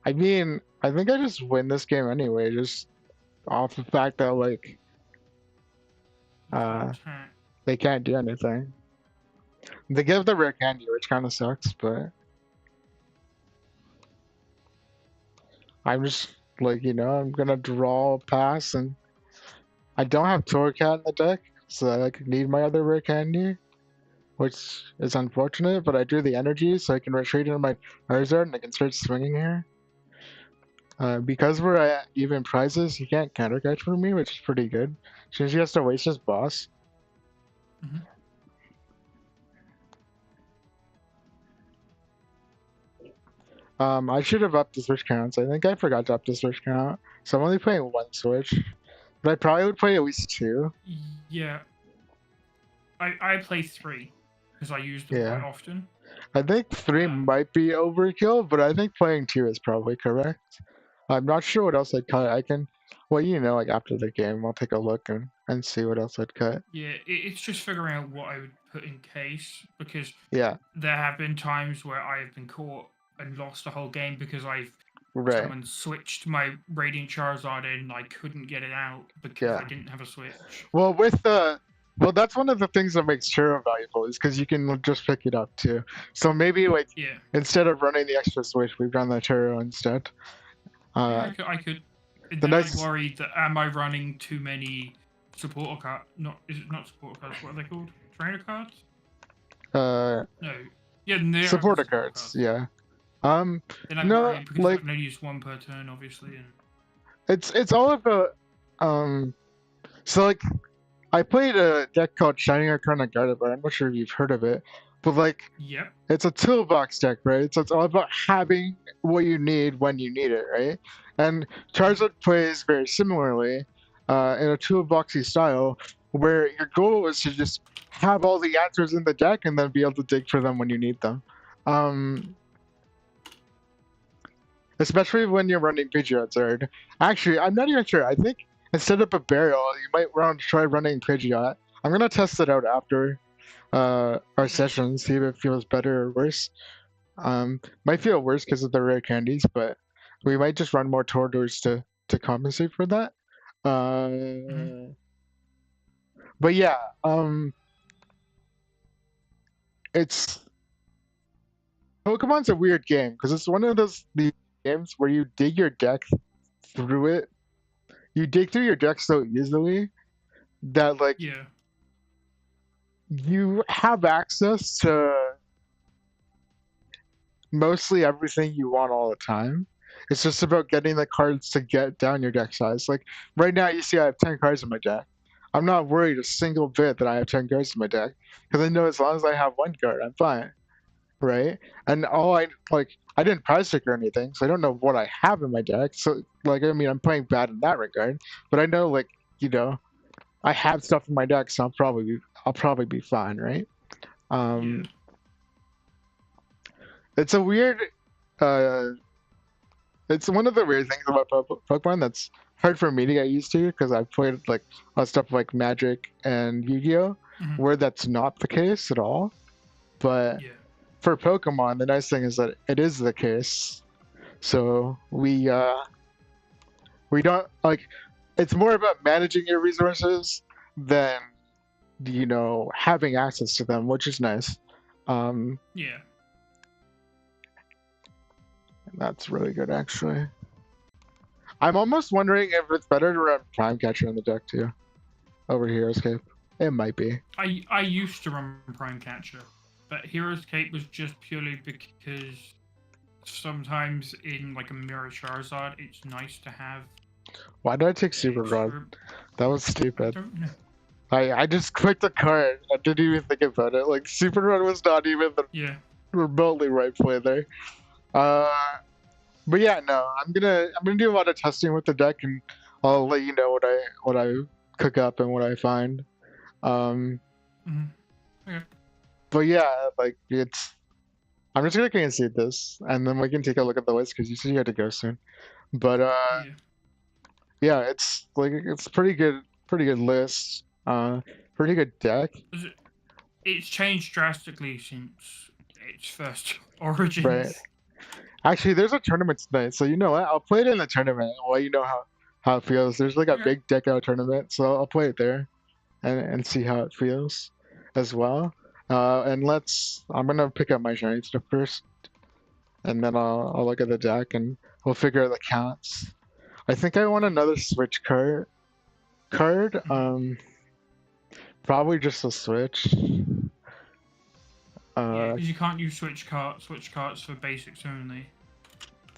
I mean, I think I just win this game anyway, just off the fact that like they can't do anything. They give the rare candy, which kind of sucks, but I'm just like, I'm gonna draw a pass, and I don't have Torracat in the deck, so I need my other rare candy, which is unfortunate, but I drew the energy, so I can retreat into my Charizard and I can start swinging here. Because we're at even prizes, he can't counter catch for me, which is pretty good. Since he has to waste his boss. I should have upped the switch counts. I think I forgot to up the switch count. So I'm only playing one switch. But I probably would play at least two. Yeah. I play three, because I use them quite often. I think three might be overkill, but I think playing two is probably correct. I'm not sure what else I'd cut. I can, like after the game, I'll take a look and see what else I'd cut. Yeah, it's just figuring out what I would put in case, because there have been times where I have been caught and lost the whole game because someone switched my Radiant Charizard in and I couldn't get it out because I didn't have a switch. Well, that's one of the things that makes Churro valuable is because you can just pick it up too. So maybe instead of running the extra switch, we've run the Churro instead. I could. Then I'm worried that am I running too many supporter cards? Is it not supporter cards? What are they called? Trainer cards? No. Yeah, supporter cards. Yeah. Then I'm worried because I can only use one per turn, obviously. And... It's all about So like, I played a deck called Shining Arcana Gardevoir. I'm not sure if you've heard of it, but it's a toolbox deck, right? So it's all about having what you need when you need it, right? And Charizard plays very similarly in a toolboxy style, where your goal is to just have all the answers in the deck and then be able to dig for them when you need them. Especially when you're running Pidgeot. Actually, I'm not even sure. I think instead of a barrel, you might try running Pidgeot. I'm gonna test it out after our session, see if it feels better or worse. Might feel worse because of the rare candies, but we might just run more Toradors to compensate for that. But yeah, Pokemon's a weird game because it's one of those games where you dig your deck through it. You dig through your deck so easily that you have access to mostly everything you want all the time. It's just about getting the cards to get down your deck size. Like right now, you see I have 10 cards in my deck. I'm not worried a single bit that I have 10 cards in my deck because I know as long as I have one card, I'm fine, right? And I didn't prize pick or anything, so I don't know what I have in my deck. So like, I mean, I'm playing bad in that regard, but I know I have stuff in my deck, so I'll probably be fine, right? Yeah. It's a weird uh it's one of the weird things about Pokemon that's hard for me to get used to because I've played like stuff like Magic and Yu-Gi-Oh, Mhm. where that's not the case at all. But Yeah. for Pokemon, the nice thing is that it is the case. So we don't like it's more about managing your resources than having access to them, which is nice. Yeah. That's really good actually. I'm almost wondering if it's better to run Prime Catcher in the deck too. Over Hero's Cape. It might be. I used to run Prime Catcher, but Hero's Cape was just purely because sometimes in like a Mirror Charizard, it's nice to have. Why did I take Super Rod? extra- That was I stupid. don't know. I just clicked a card. I didn't even think about it. Like Super Rod was not even the Yeah. remotely right play there. But yeah, no, I'm gonna do a lot of testing with the deck, and I'll let you know what I cook up and what I find. Mhm. Okay. But yeah, like I'm just gonna concede this, and then we can take a look at the list because you said you had to go soon. But Yeah. yeah, it's pretty good list. Pretty good deck. It's changed drastically since its first origins. Right. Actually, there's a tournament tonight, so you know what? I'll play it in the tournament. Well, you know how it feels. There's like a Okay. big deck out tournament, so I'll play it there, and see how it feels, as well. And I'm gonna pick up my shiny stuff first, and then I'll look at the deck and we'll figure out the counts. I think I want another switch card. Probably just a switch. Yeah, because you can't use switch carts for basics only.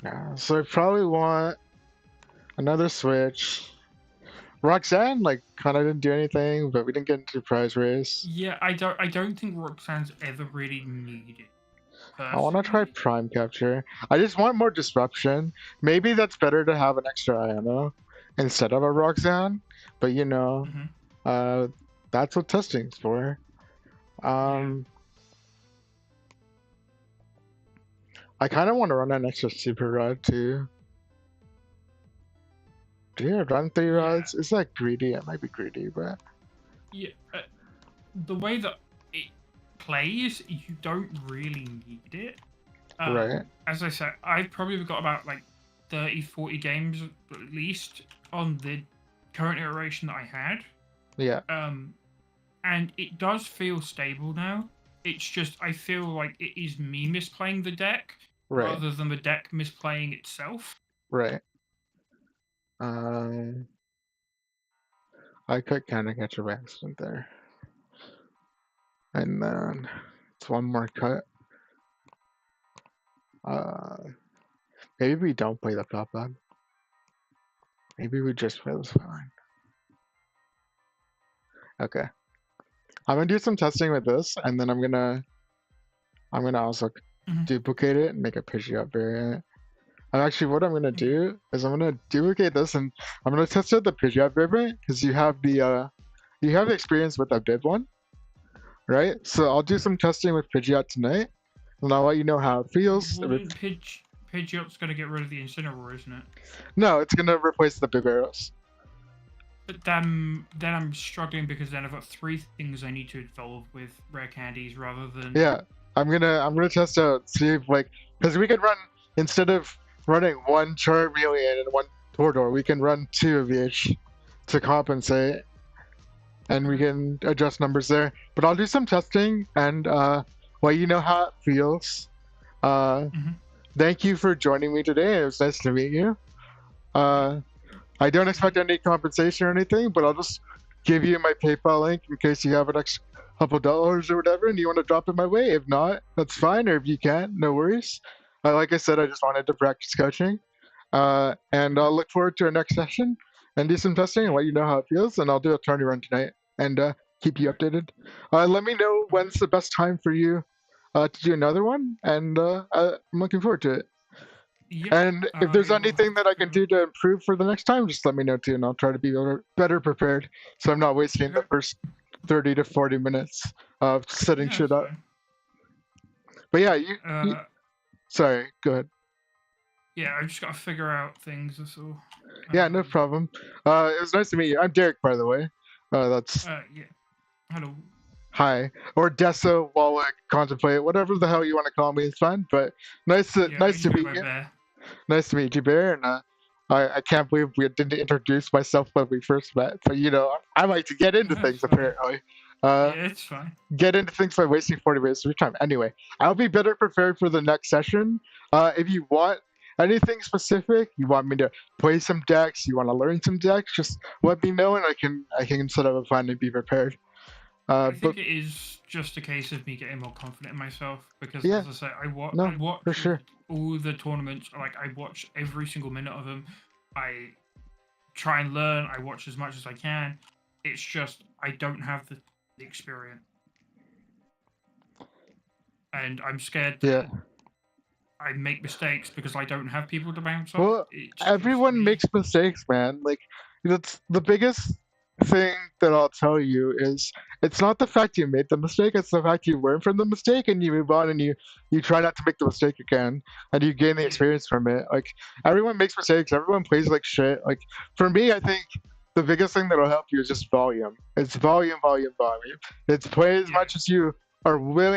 Yeah, so I probably want another switch. Roxanne kind of didn't do anything, but we didn't get into prize race. Yeah, I don't think Roxanne's ever really needed. I want to try Prime Capture. I just want more disruption. Maybe that's better to have an extra Iono instead of a Roxanne, but that's what testing's for. I kind of want to run an extra Super Rod too. Do you run 3 rods? Is that greedy? It might be greedy, but yeah, the way that it plays, you don't really need it. Right. As I said, I've probably got about like 30-40 games at least on the current iteration that I had. Yeah. And it does feel stable now. It's just I feel like it is me misplaying the deck rather than the deck misplaying itself. Right. I could kind of catch a accident there. And then it's one more cut. Maybe we don't play the flop bug. Maybe we just play this fine. Okay. I'm gonna do some testing with this, and then I'm gonna also duplicate it and make a Pidgeot variant. And actually, what I'm gonna do is I'm gonna duplicate this, and I'm gonna test out the Pidgeot variant because you have the experience with the bib one, right? So I'll do some testing with Pidgeot tonight, and I'll let you know how it feels. Pidgeot's gonna get rid of the Incineroar, isn't it? No, it's gonna replace the bib arrows. But then I'm struggling because then I've got 3 things I need to evolve with rare candies rather than. Yeah, I'm gonna test out, see if because we could run, instead of running 1 Charmeleon and 1 Tordor, we can run 2 of each to compensate, and we can adjust numbers there. But I'll do some testing and let you know how it feels. Thank you for joining me today. It was nice to meet you. I don't expect any compensation or anything, but I'll just give you my PayPal link in case you have couple dollars or whatever, and you want to drop it my way. If not, that's fine. Or if you can't, no worries. Like I said, I just wanted to practice coaching. And I'll look forward to our next session and do some testing and let you know how it feels. And I'll do a tourney run tonight and keep you updated. Let me know when's the best time for you to do another one, and I'm looking forward to it. Yep, And if there's I will anything that I can do to improve for the next time, just let me know too, and I'll try to be better prepared, so I'm not wasting the Okay. first 30 to 40 minutes of setting Yeah, shit that's up. fine. But yeah, you sorry, go ahead. Yeah, I've just got to figure out things. That's all. Yeah, no problem. It was nice to meet you. I'm Derek, by the way. That's Yeah. Hello. hi, or Dessa, Wallach, Contemplate, whatever the hell you want to call me. It's fine. But nice to Yeah, nice you to can go meet by you. Bear. Nice to meet you, Bear. And I can't believe we didn't introduce myself when we first met. But you know, I like to get into That's things fine. apparently. Yeah, it's fine. Get into things by wasting 40 minutes of your time. Anyway, I'll be better prepared for the next session. If you want anything specific, you want me to play some decks, you want to learn some decks, just let me know and I can set up a plan and be prepared. I But think it is just a case of me getting more confident in myself because, yeah, as I say, I no, watch for sure. all the tournaments. Like I watch every single minute of them. I try and learn. I watch as much as I can. It's just I don't have the experience, and I'm scared that Yeah. I make mistakes because I don't have people to bounce off. Well, It's just everyone me. makes mistakes, man. Like that's the biggest thing that I'll tell you is it's not the fact you made the mistake, it's the fact you learn from the mistake and you move on and you try not to make the mistake again and you gain the Yeah, experience from it. Like everyone makes mistakes, everyone plays like shit. Like for me, I think the biggest thing that'll help you is just volume. It's volume, volume, volume. It's play as yeah. much as you are willing